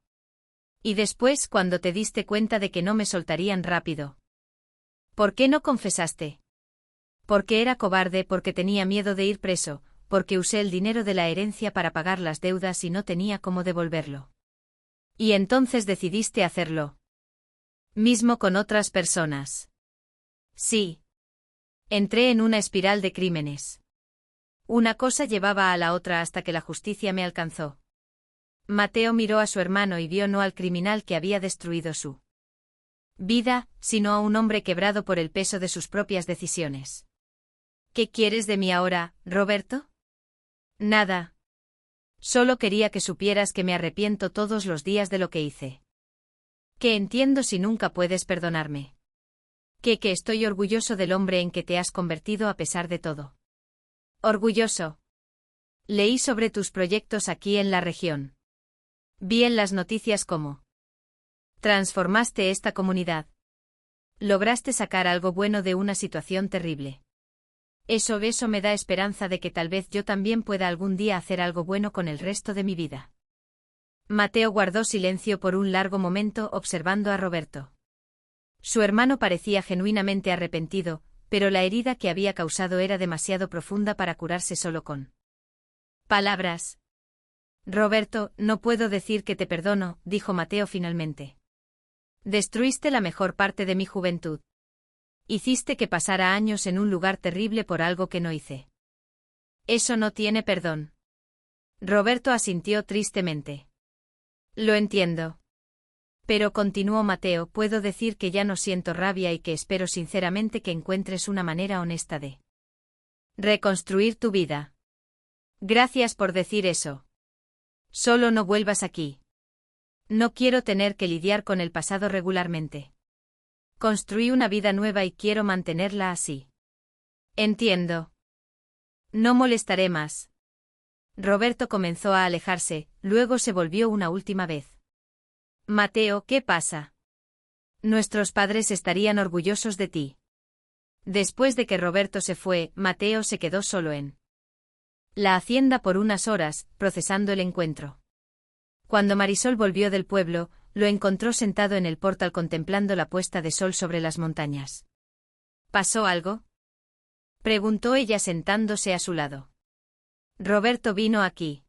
Y después cuando te diste cuenta de que no me soltarían rápido. ¿Por qué no confesaste? Porque era cobarde, porque tenía miedo de ir preso, porque usé el dinero de la herencia para pagar las deudas y no tenía cómo devolverlo. Y entonces decidiste hacerlo. Mismo con otras personas. Sí. Entré en una espiral de crímenes. Una cosa llevaba a la otra hasta que la justicia me alcanzó. Mateo miró a su hermano y vio no al criminal que había destruido su vida, sino a un hombre quebrado por el peso de sus propias decisiones. ¿Qué quieres de mí ahora, Roberto? Nada. Solo quería que supieras que me arrepiento todos los días de lo que hice. Que entiendo si nunca puedes perdonarme. Que estoy orgulloso del hombre en que te has convertido a pesar de todo. Orgulloso. Leí sobre tus proyectos aquí en la región. Vi en las noticias cómo transformaste esta comunidad. Lograste sacar algo bueno de una situación terrible. Eso me da esperanza de que tal vez yo también pueda algún día hacer algo bueno con el resto de mi vida. Mateo guardó silencio por un largo momento observando a Roberto. Su hermano parecía genuinamente arrepentido, pero la herida que había causado era demasiado profunda para curarse solo con palabras. Roberto, no puedo decir que te perdono, dijo Mateo finalmente. Destruiste la mejor parte de mi juventud. Hiciste que pasara años en un lugar terrible por algo que no hice. Eso no tiene perdón. Roberto asintió tristemente. Lo entiendo. Pero continuó Mateo, puedo decir que ya no siento rabia y que espero sinceramente que encuentres una manera honesta de reconstruir tu vida. Gracias por decir eso. Solo no vuelvas aquí. No quiero tener que lidiar con el pasado regularmente. Construí una vida nueva y quiero mantenerla así. Entiendo. No molestaré más. Roberto comenzó a alejarse, luego se volvió una última vez. Mateo, ¿qué pasa? Nuestros padres estarían orgullosos de ti. Después de que Roberto se fue, Mateo se quedó solo en la hacienda por unas horas, procesando el encuentro. Cuando Marisol volvió del pueblo, lo encontró sentado en el portal contemplando la puesta de sol sobre las montañas. ¿Pasó algo? Preguntó ella sentándose a su lado. Roberto vino aquí.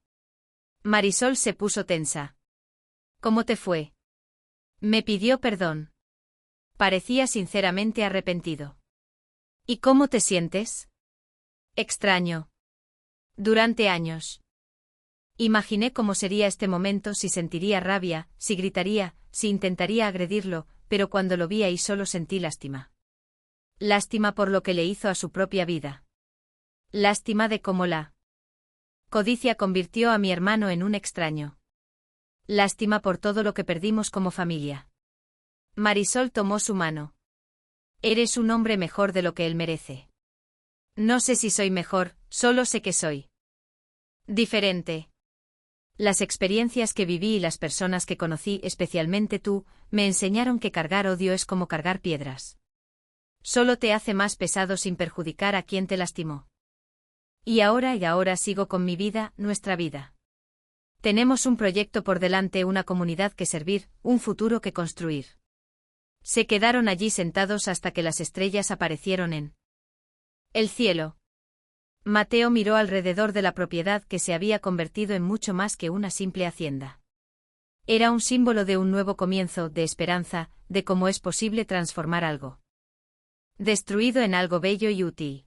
Marisol se puso tensa. ¿Cómo te fue? Me pidió perdón. Parecía sinceramente arrepentido. ¿Y cómo te sientes? Extraño. Durante años. Imaginé cómo sería este momento, si sentiría rabia, si gritaría, si intentaría agredirlo, pero cuando lo vi ahí solo sentí lástima. Lástima por lo que le hizo a su propia vida. Lástima de cómo la codicia convirtió a mi hermano en un extraño. Lástima por todo lo que perdimos como familia. Marisol tomó su mano. Eres un hombre mejor de lo que él merece. No sé si soy mejor, solo sé que soy diferente. Las experiencias que viví y las personas que conocí, especialmente tú, me enseñaron que cargar odio es como cargar piedras. Solo te hace más pesado sin perjudicar a quien te lastimó. Y ahora sigo con mi vida, nuestra vida. Tenemos un proyecto por delante, una comunidad que servir, un futuro que construir. Se quedaron allí sentados hasta que las estrellas aparecieron en el cielo. Mateo miró alrededor de la propiedad que se había convertido en mucho más que una simple hacienda. Era un símbolo de un nuevo comienzo, de esperanza, de cómo es posible transformar algo destruido en algo bello y útil.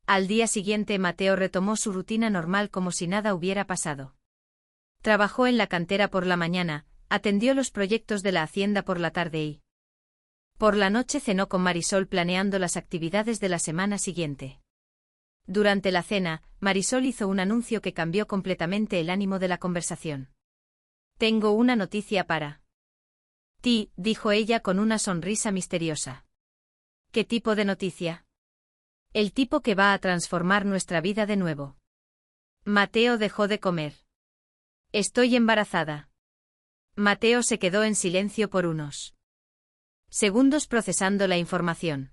Al día siguiente Mateo retomó su rutina normal como si nada hubiera pasado. Trabajó en la cantera por la mañana, atendió los proyectos de la hacienda por la tarde y por la noche cenó con Marisol planeando las actividades de la semana siguiente. Durante la cena, Marisol hizo un anuncio que cambió completamente el ánimo de la conversación. «Tengo una noticia para ti», dijo ella con una sonrisa misteriosa. «¿Qué tipo de noticia?» «El tipo que va a transformar nuestra vida de nuevo». Mateo dejó de comer. «Estoy embarazada». Mateo se quedó en silencio por unos segundos procesando la información.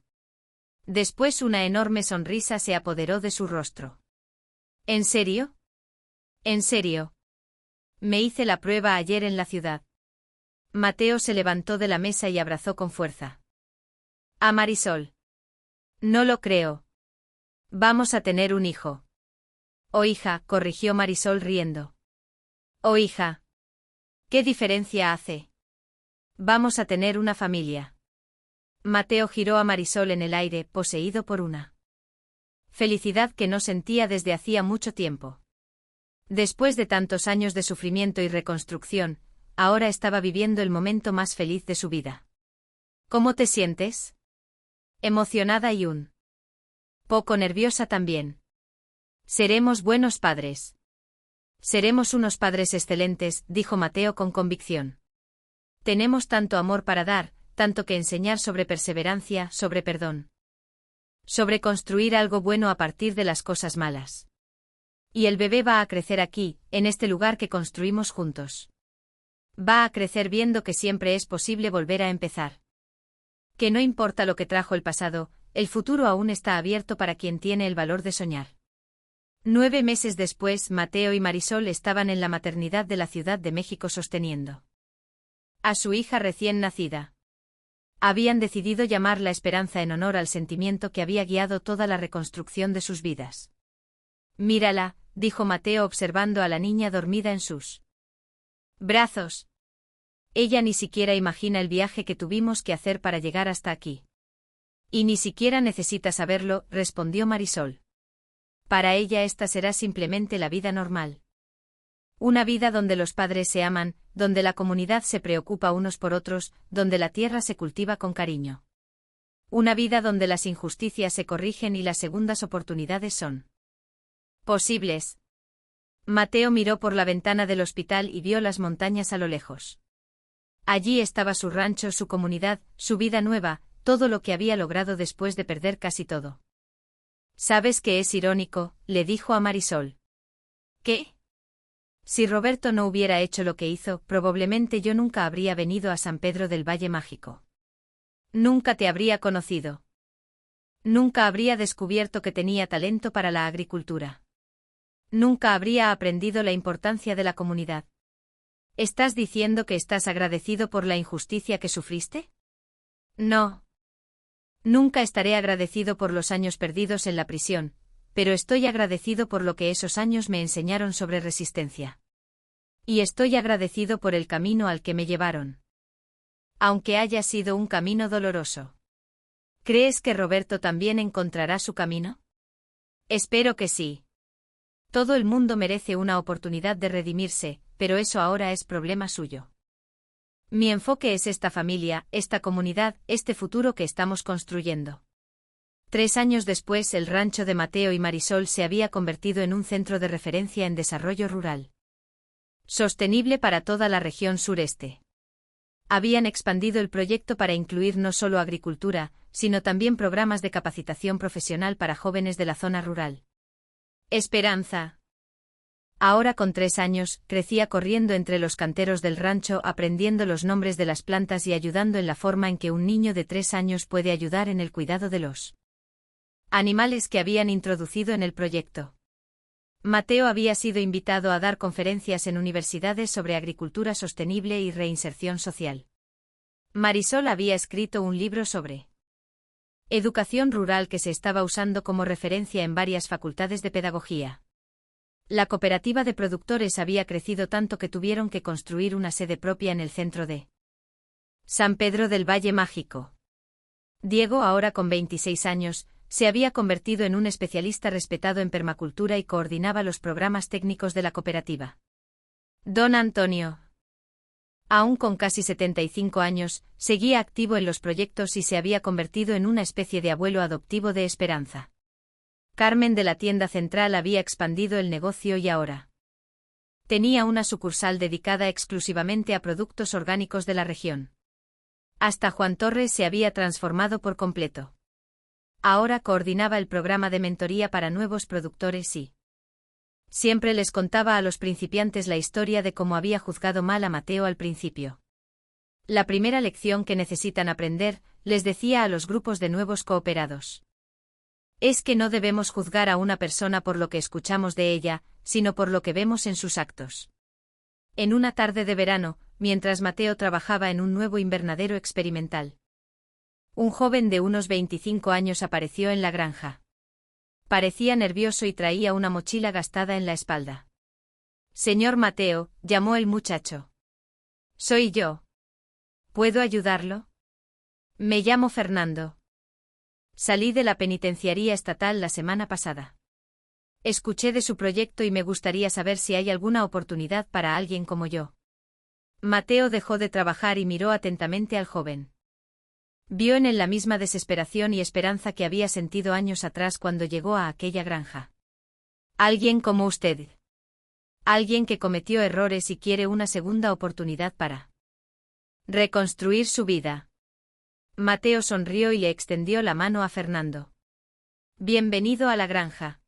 Después una enorme sonrisa se apoderó de su rostro. ¿En serio? ¿En serio? Me hice la prueba ayer en la ciudad. Mateo se levantó de la mesa y abrazó con fuerza a Marisol. No lo creo. Vamos a tener un hijo. «Oh hija», corrigió Marisol riendo. «Oh hija. ¿Qué diferencia hace? Vamos a tener una familia». Mateo giró a Marisol en el aire, poseído por una felicidad que no sentía desde hacía mucho tiempo. Después de tantos años de sufrimiento y reconstrucción, ahora estaba viviendo el momento más feliz de su vida. «¿Cómo te sientes?» «Emocionada y un poco nerviosa también». «Seremos buenos padres». «Seremos unos padres excelentes», dijo Mateo con convicción. «Tenemos tanto amor para dar, tanto que enseñar sobre perseverancia, sobre perdón. Sobre construir algo bueno a partir de las cosas malas. Y el bebé va a crecer aquí, en este lugar que construimos juntos. Va a crecer viendo que siempre es posible volver a empezar. Que no importa lo que trajo el pasado, el futuro aún está abierto para quien tiene el valor de soñar». 9 meses después, Mateo y Marisol estaban en la maternidad de la Ciudad de México sosteniendo a su hija recién nacida. Habían decidido llamarla Esperanza en honor al sentimiento que había guiado toda la reconstrucción de sus vidas. «Mírala», dijo Mateo observando a la niña dormida en sus brazos. «Ella ni siquiera imagina el viaje que tuvimos que hacer para llegar hasta aquí». «Y ni siquiera necesita saberlo», respondió Marisol. «Para ella esta será simplemente la vida normal. Una vida donde los padres se aman, donde la comunidad se preocupa unos por otros, donde la tierra se cultiva con cariño. Una vida donde las injusticias se corrigen y las segundas oportunidades son posibles». Mateo miró por la ventana del hospital y vio las montañas a lo lejos. Allí estaba su rancho, su comunidad, su vida nueva, todo lo que había logrado después de perder casi todo. «¿Sabes qué es irónico?», le dijo a Marisol. «¿Qué?». «Si Roberto no hubiera hecho lo que hizo, probablemente yo nunca habría venido a San Pedro del Valle Mágico. Nunca te habría conocido. Nunca habría descubierto que tenía talento para la agricultura. Nunca habría aprendido la importancia de la comunidad». «¿Estás diciendo que estás agradecido por la injusticia que sufriste?». «No. Nunca estaré agradecido por los años perdidos en la prisión, pero estoy agradecido por lo que esos años me enseñaron sobre resistencia. Y estoy agradecido por el camino al que me llevaron. Aunque haya sido un camino doloroso». «¿Crees que Roberto también encontrará su camino?». «Espero que sí. Todo el mundo merece una oportunidad de redimirse, pero eso ahora es problema suyo. Mi enfoque es esta familia, esta comunidad, este futuro que estamos construyendo». 3 años después, el rancho de Mateo y Marisol se había convertido en un centro de referencia en desarrollo rural sostenible para toda la región sureste. Habían expandido el proyecto para incluir no solo agricultura, sino también programas de capacitación profesional para jóvenes de la zona rural. Esperanza, ahora con 3 años, crecía corriendo entre los canteros del rancho, aprendiendo los nombres de las plantas y ayudando en la forma en que un niño de 3 años puede ayudar en el cuidado de los animales que habían introducido en el proyecto. Mateo había sido invitado a dar conferencias en universidades sobre agricultura sostenible y reinserción social. Marisol había escrito un libro sobre educación rural que se estaba usando como referencia en varias facultades de pedagogía. La cooperativa de productores había crecido tanto que tuvieron que construir una sede propia en el centro de San Pedro del Valle Mágico. Diego, ahora con 26 años, se había convertido en un especialista respetado en permacultura y coordinaba los programas técnicos de la cooperativa. Don Antonio, aún con casi 75 años, seguía activo en los proyectos y se había convertido en una especie de abuelo adoptivo de Esperanza. Carmen de la tienda central había expandido el negocio y ahora tenía una sucursal dedicada exclusivamente a productos orgánicos de la región. Hasta Juan Torres se había transformado por completo. Ahora coordinaba el programa de mentoría para nuevos productores y siempre les contaba a los principiantes la historia de cómo había juzgado mal a Mateo al principio. La primera lección que necesitan aprender, les decía a los grupos de nuevos cooperados, es que no debemos juzgar a una persona por lo que escuchamos de ella, sino por lo que vemos en sus actos. En una tarde de verano, mientras Mateo trabajaba en un nuevo invernadero experimental, un joven de unos 25 años apareció en la granja. Parecía nervioso y traía una mochila gastada en la espalda. Señor Mateo, llamó el muchacho. Soy yo. ¿Puedo ayudarlo? Me llamo Fernando. Salí de la penitenciaría estatal la semana pasada. Escuché de su proyecto y me gustaría saber si hay alguna oportunidad para alguien como yo. Mateo dejó de trabajar y miró atentamente al joven. Vio en él la misma desesperación y esperanza que había sentido años atrás cuando llegó a aquella granja. Alguien como usted. Alguien que cometió errores y quiere una segunda oportunidad para reconstruir su vida. Mateo sonrió y le extendió la mano a Fernando. Bienvenido a la granja.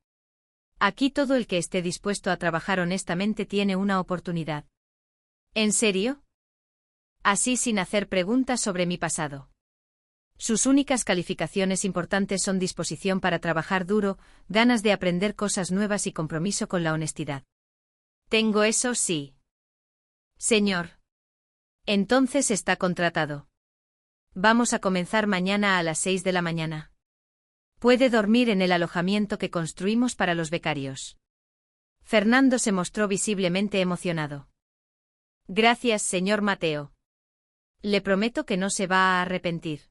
Aquí todo el que esté dispuesto a trabajar honestamente tiene una oportunidad. ¿En serio? Así sin hacer preguntas sobre mi pasado. Sus únicas calificaciones importantes son disposición para trabajar duro, ganas de aprender cosas nuevas y compromiso con la honestidad. Tengo eso, sí. Señor. Entonces está contratado. Vamos a comenzar mañana a las 6 de la mañana. Puede dormir en el alojamiento que construimos para los becarios. Fernando se mostró visiblemente emocionado. Gracias, señor Mateo. Le prometo que no se va a arrepentir.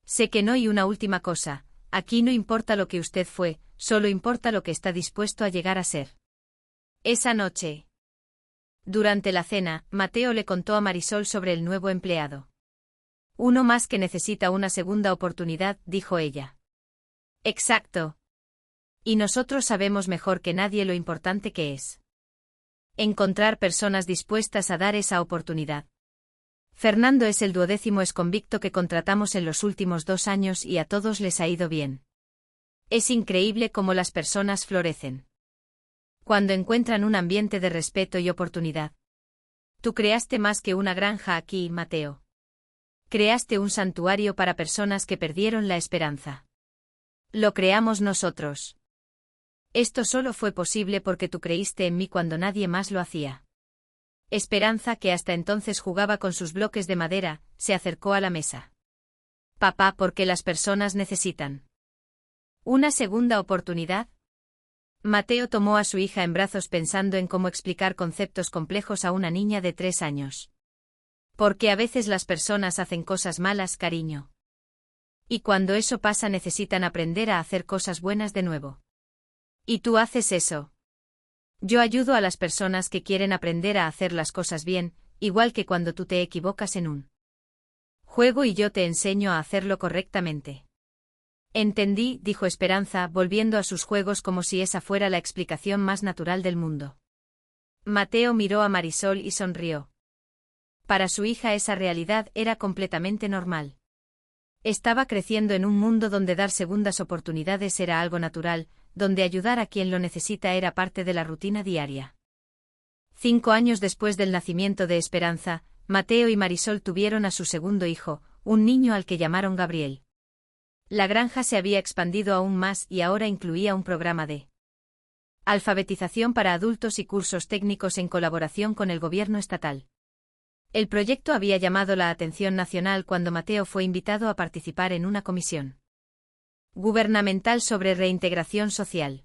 Sé que no, y una última cosa, aquí no importa lo que usted fue, solo importa lo que está dispuesto a llegar a ser. Esa noche, durante la cena, Mateo le contó a Marisol sobre el nuevo empleado. Uno más que necesita una segunda oportunidad, dijo ella. Exacto. Y nosotros sabemos mejor que nadie lo importante que es encontrar personas dispuestas a dar esa oportunidad. Fernando es el 12º exconvicto que contratamos en los últimos 2 años y a todos les ha ido bien. Es increíble cómo las personas florecen cuando encuentran un ambiente de respeto y oportunidad. Tú creaste más que una granja aquí, Mateo. Creaste un santuario para personas que perdieron la esperanza. Lo creamos nosotros. Esto solo fue posible porque tú creíste en mí cuando nadie más lo hacía. Esperanza, que hasta entonces jugaba con sus bloques de madera, se acercó a la mesa. Papá, ¿por qué las personas necesitan una segunda oportunidad? Mateo tomó a su hija en brazos pensando en cómo explicar conceptos complejos a una niña de 3 años. Porque a veces las personas hacen cosas malas, cariño. Y cuando eso pasa necesitan aprender a hacer cosas buenas de nuevo. ¿Y tú haces eso? Yo ayudo a las personas que quieren aprender a hacer las cosas bien, igual que cuando tú te equivocas en un juego y yo te enseño a hacerlo correctamente. Entendí, dijo Esperanza, volviendo a sus juegos como si esa fuera la explicación más natural del mundo. Mateo miró a Marisol y sonrió. Para su hija esa realidad era completamente normal. Estaba creciendo en un mundo donde dar segundas oportunidades era algo natural, donde ayudar a quien lo necesita era parte de la rutina diaria. 5 años después del nacimiento de Esperanza, Mateo y Marisol tuvieron a su segundo hijo, un niño al que llamaron Gabriel. La granja se había expandido aún más y ahora incluía un programa de alfabetización para adultos y cursos técnicos en colaboración con el gobierno estatal. El proyecto había llamado la atención nacional cuando Mateo fue invitado a participar en una comisión gubernamental sobre reintegración social.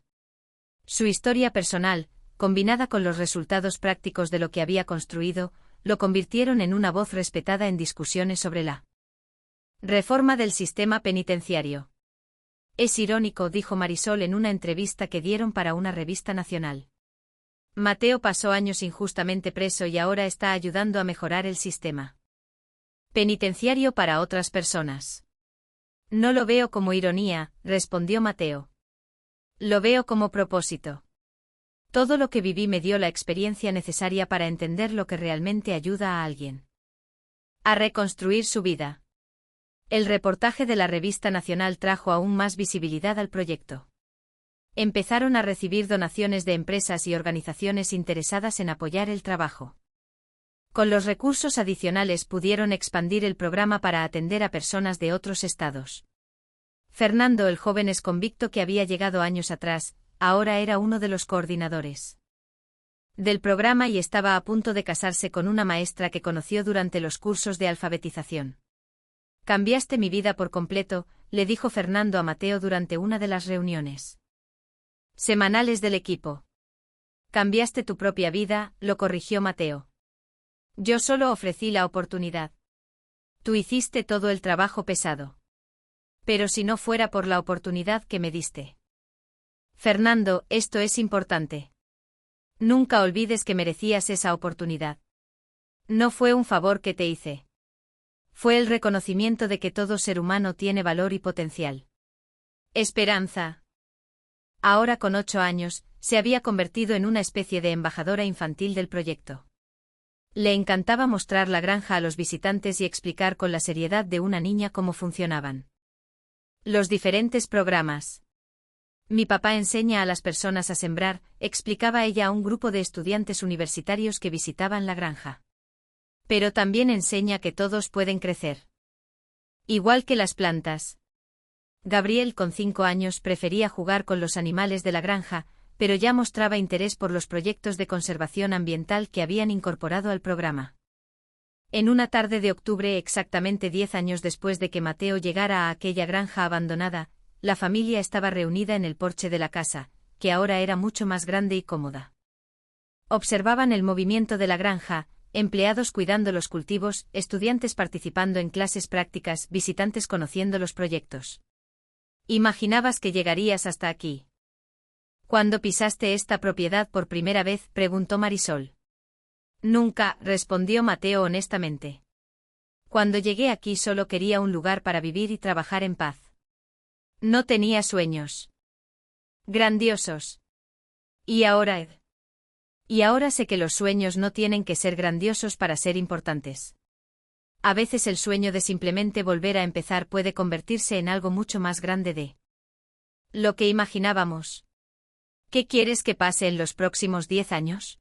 Su historia personal, combinada con los resultados prácticos de lo que había construido, lo convirtieron en una voz respetada en discusiones sobre la reforma del sistema penitenciario. Es irónico, dijo Marisol en una entrevista que dieron para una revista nacional. Mateo pasó años injustamente preso y ahora está ayudando a mejorar el sistema penitenciario para otras personas. No lo veo como ironía, respondió Mateo. Lo veo como propósito. Todo lo que viví me dio la experiencia necesaria para entender lo que realmente ayuda a alguien a reconstruir su vida. El reportaje de la revista nacional trajo aún más visibilidad al proyecto. Empezaron a recibir donaciones de empresas y organizaciones interesadas en apoyar el trabajo. Con los recursos adicionales pudieron expandir el programa para atender a personas de otros estados. Fernando, el joven exconvicto que había llegado años atrás, ahora era uno de los coordinadores del programa y estaba a punto de casarse con una maestra que conoció durante los cursos de alfabetización. Cambiaste mi vida por completo, le dijo Fernando a Mateo durante una de las reuniones semanales del equipo. Cambiaste tu propia vida, lo corrigió Mateo. Yo solo ofrecí la oportunidad. Tú hiciste todo el trabajo pesado. Pero si no fuera por la oportunidad que me diste. Fernando, esto es importante. Nunca olvides que merecías esa oportunidad. No fue un favor que te hice. Fue el reconocimiento de que todo ser humano tiene valor y potencial. Esperanza. Ahora con 8 años, se había convertido en una especie de embajadora infantil del proyecto. Le encantaba mostrar la granja a los visitantes y explicar con la seriedad de una niña cómo funcionaban los diferentes programas. Mi papá enseña a las personas a sembrar, explicaba ella a un grupo de estudiantes universitarios que visitaban la granja. Pero también enseña que todos pueden crecer. Igual que las plantas. Gabriel, con 5 años, prefería jugar con los animales de la granja, pero ya mostraba interés por los proyectos de conservación ambiental que habían incorporado al programa. En una tarde de octubre, exactamente 10 años después de que Mateo llegara a aquella granja abandonada, la familia estaba reunida en el porche de la casa, que ahora era mucho más grande y cómoda. Observaban el movimiento de la granja, empleados cuidando los cultivos, estudiantes participando en clases prácticas, visitantes conociendo los proyectos. ¿Imaginabas que llegarías hasta aquí? ¿Cuándo pisaste esta propiedad por primera vez?, preguntó Marisol. Nunca, respondió Mateo honestamente. Cuando llegué aquí solo quería un lugar para vivir y trabajar en paz. No tenía sueños grandiosos. ¿Y ahora, Ed? Y ahora sé que los sueños no tienen que ser grandiosos para ser importantes. A veces el sueño de simplemente volver a empezar puede convertirse en algo mucho más grande de lo que imaginábamos. ¿Qué quieres que pase en los próximos 10 años?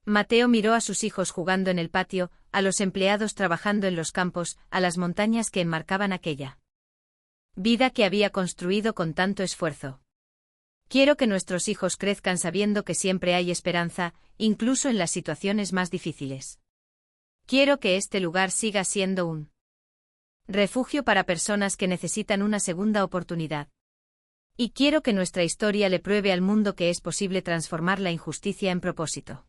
Mateo miró a sus hijos jugando en el patio, a los empleados trabajando en los campos, a las montañas que enmarcaban aquella vida que había construido con tanto esfuerzo. Quiero que nuestros hijos crezcan sabiendo que siempre hay esperanza, incluso en las situaciones más difíciles. Quiero que este lugar siga siendo un refugio para personas que necesitan una segunda oportunidad. Y quiero que nuestra historia le pruebe al mundo que es posible transformar la injusticia en propósito.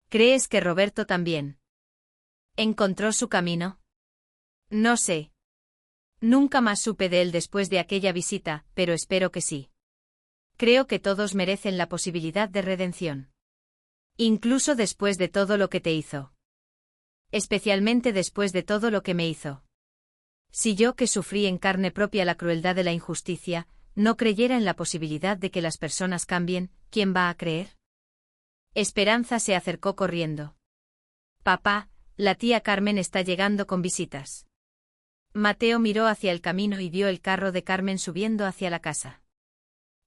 ¿Crees que Roberto también encontró su camino? No sé. Nunca más supe de él después de aquella visita, pero espero que sí. Creo que todos merecen la posibilidad de redención. Incluso después de todo lo que te hizo. Especialmente después de todo lo que me hizo. Si yo, que sufrí en carne propia la crueldad de la injusticia, no creyera en la posibilidad de que las personas cambien, ¿quién va a creer? Esperanza se acercó corriendo. Papá, la tía Carmen está llegando con visitas. Mateo miró hacia el camino y vio el carro de Carmen subiendo hacia la casa.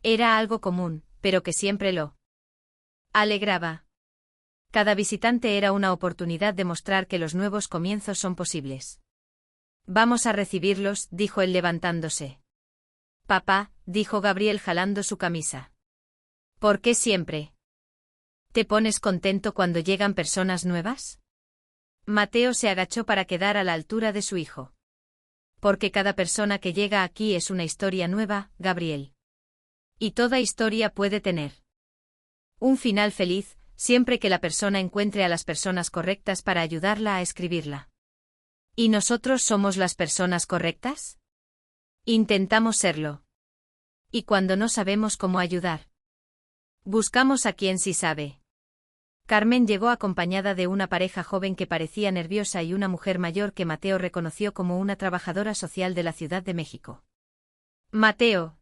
Era algo común, pero que siempre lo alegraba. Cada visitante era una oportunidad de mostrar que los nuevos comienzos son posibles. Vamos a recibirlos, dijo él levantándose. Papá, dijo Gabriel jalando su camisa. ¿Por qué siempre te pones contento cuando llegan personas nuevas? Mateo se agachó para quedar a la altura de su hijo. Porque cada persona que llega aquí es una historia nueva, Gabriel. Y toda historia puede tener un final feliz, siempre que la persona encuentre a las personas correctas para ayudarla a escribirla. ¿Y nosotros somos las personas correctas? Intentamos serlo. Y cuando no sabemos cómo ayudar, buscamos a quien sí sabe. Carmen llegó acompañada de una pareja joven que parecía nerviosa y una mujer mayor que Mateo reconoció como una trabajadora social de la Ciudad de México. Mateo.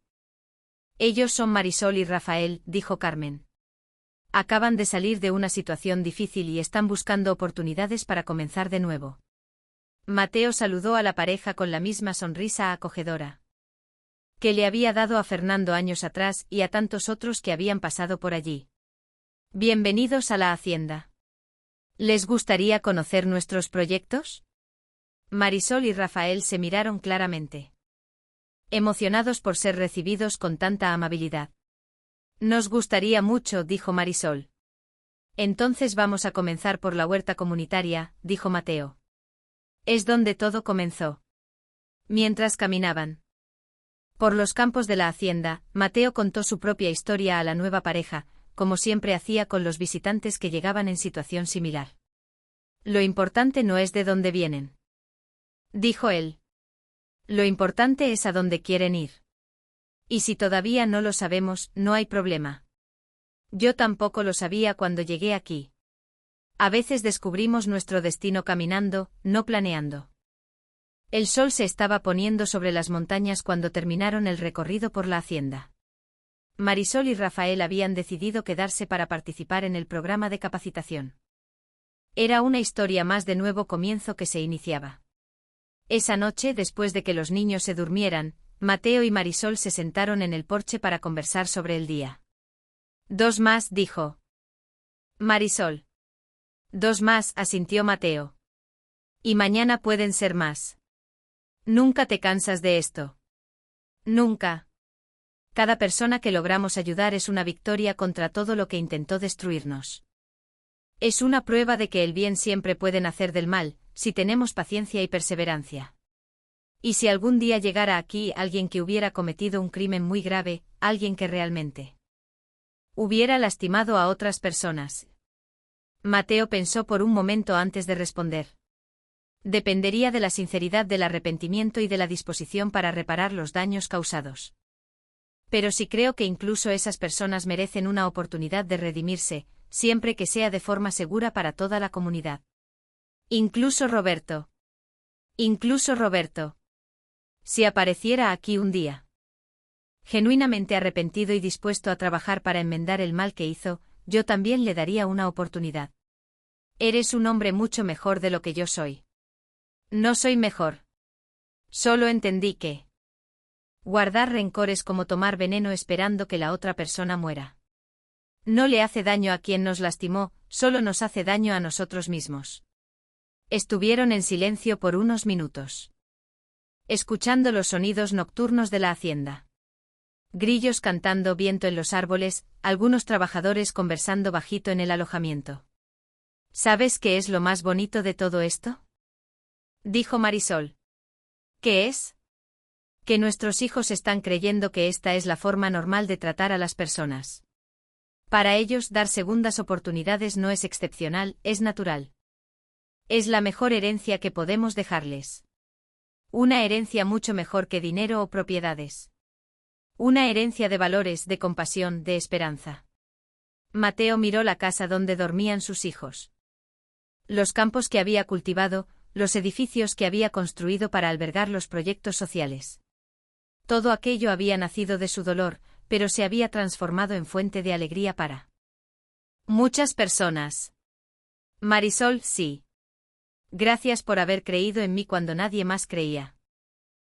Ellos son Marisol y Rafael, dijo Carmen. Acaban de salir de una situación difícil y están buscando oportunidades para comenzar de nuevo. Mateo saludó a la pareja con la misma sonrisa acogedora que le había dado a Fernando años atrás y a tantos otros que habían pasado por allí. Bienvenidos a la hacienda. ¿Les gustaría conocer nuestros proyectos? Marisol y Rafael se miraron claramente, emocionados por ser recibidos con tanta amabilidad. Nos gustaría mucho, dijo Marisol. Entonces vamos a comenzar por la huerta comunitaria, dijo Mateo. Es donde todo comenzó. Mientras caminaban por los campos de la hacienda, Mateo contó su propia historia a la nueva pareja, como siempre hacía con los visitantes que llegaban en situación similar. Lo importante no es de dónde vienen, dijo él. Lo importante es a dónde quieren ir. Y si todavía no lo sabemos, no hay problema. Yo tampoco lo sabía cuando llegué aquí. A veces descubrimos nuestro destino caminando, no planeando. El sol se estaba poniendo sobre las montañas cuando terminaron el recorrido por la hacienda. Marisol y Rafael habían decidido quedarse para participar en el programa de capacitación. Era una historia más de nuevo comienzo que se iniciaba. Esa noche, después de que los niños se durmieran, Mateo y Marisol se sentaron en el porche para conversar sobre el día. 2 más, dijo Marisol. 2 más, asintió Mateo. Y mañana pueden ser más. Nunca te cansas de esto. Nunca. Cada persona que logramos ayudar es una victoria contra todo lo que intentó destruirnos. Es una prueba de que el bien siempre puede nacer del mal, si tenemos paciencia y perseverancia. Y si algún día llegara aquí alguien que hubiera cometido un crimen muy grave, alguien que realmente hubiera lastimado a otras personas. Mateo pensó por un momento antes de responder. Dependería de la sinceridad del arrepentimiento y de la disposición para reparar los daños causados. Pero sí creo que incluso esas personas merecen una oportunidad de redimirse, siempre que sea de forma segura para toda la comunidad. Incluso Roberto. Incluso Roberto. Si apareciera aquí un día, genuinamente arrepentido y dispuesto a trabajar para enmendar el mal que hizo, yo también le daría una oportunidad. Eres un hombre mucho mejor de lo que yo soy. No soy mejor. Solo entendí que guardar rencor es como tomar veneno esperando que la otra persona muera. No le hace daño a quien nos lastimó, solo nos hace daño a nosotros mismos. Estuvieron en silencio por unos minutos, escuchando los sonidos nocturnos de la hacienda. Grillos cantando, viento en los árboles, algunos trabajadores conversando bajito en el alojamiento. ¿Sabes qué es lo más bonito de todo esto?, dijo Marisol. ¿Qué es? Que nuestros hijos están creyendo que esta es la forma normal de tratar a las personas. Para ellos, dar segundas oportunidades no es excepcional, es natural. Es la mejor herencia que podemos dejarles. Una herencia mucho mejor que dinero o propiedades. Una herencia de valores, de compasión, de esperanza. Mateo miró la casa donde dormían sus hijos. Los campos que había cultivado, los edificios que había construido para albergar los proyectos sociales. Todo aquello había nacido de su dolor, pero se había transformado en fuente de alegría para muchas personas. Marisol, sí. Gracias por haber creído en mí cuando nadie más creía.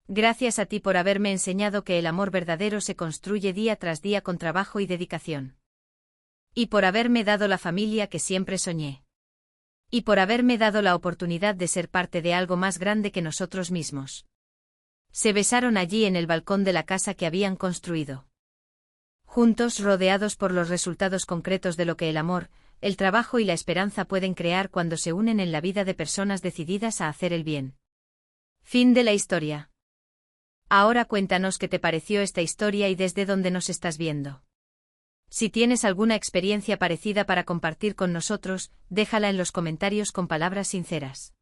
Gracias a ti por haberme enseñado que el amor verdadero se construye día tras día con trabajo y dedicación. Y por haberme dado la familia que siempre soñé. Y por haberme dado la oportunidad de ser parte de algo más grande que nosotros mismos. Se besaron allí en el balcón de la casa que habían construido. Juntos, rodeados por los resultados concretos de lo que el amor, el trabajo y la esperanza pueden crear cuando se unen en la vida de personas decididas a hacer el bien. Fin de la historia. Ahora cuéntanos qué te pareció esta historia y desde dónde nos estás viendo. Si tienes alguna experiencia parecida para compartir con nosotros, déjala en los comentarios con palabras sinceras.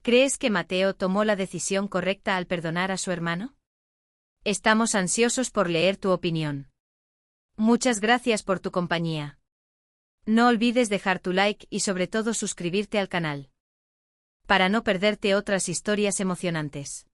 ¿Crees que Mateo tomó la decisión correcta al perdonar a su hermano? Estamos ansiosos por leer tu opinión. Muchas gracias por tu compañía. No olvides dejar tu like y sobre todo suscribirte al canal, para no perderte otras historias emocionantes.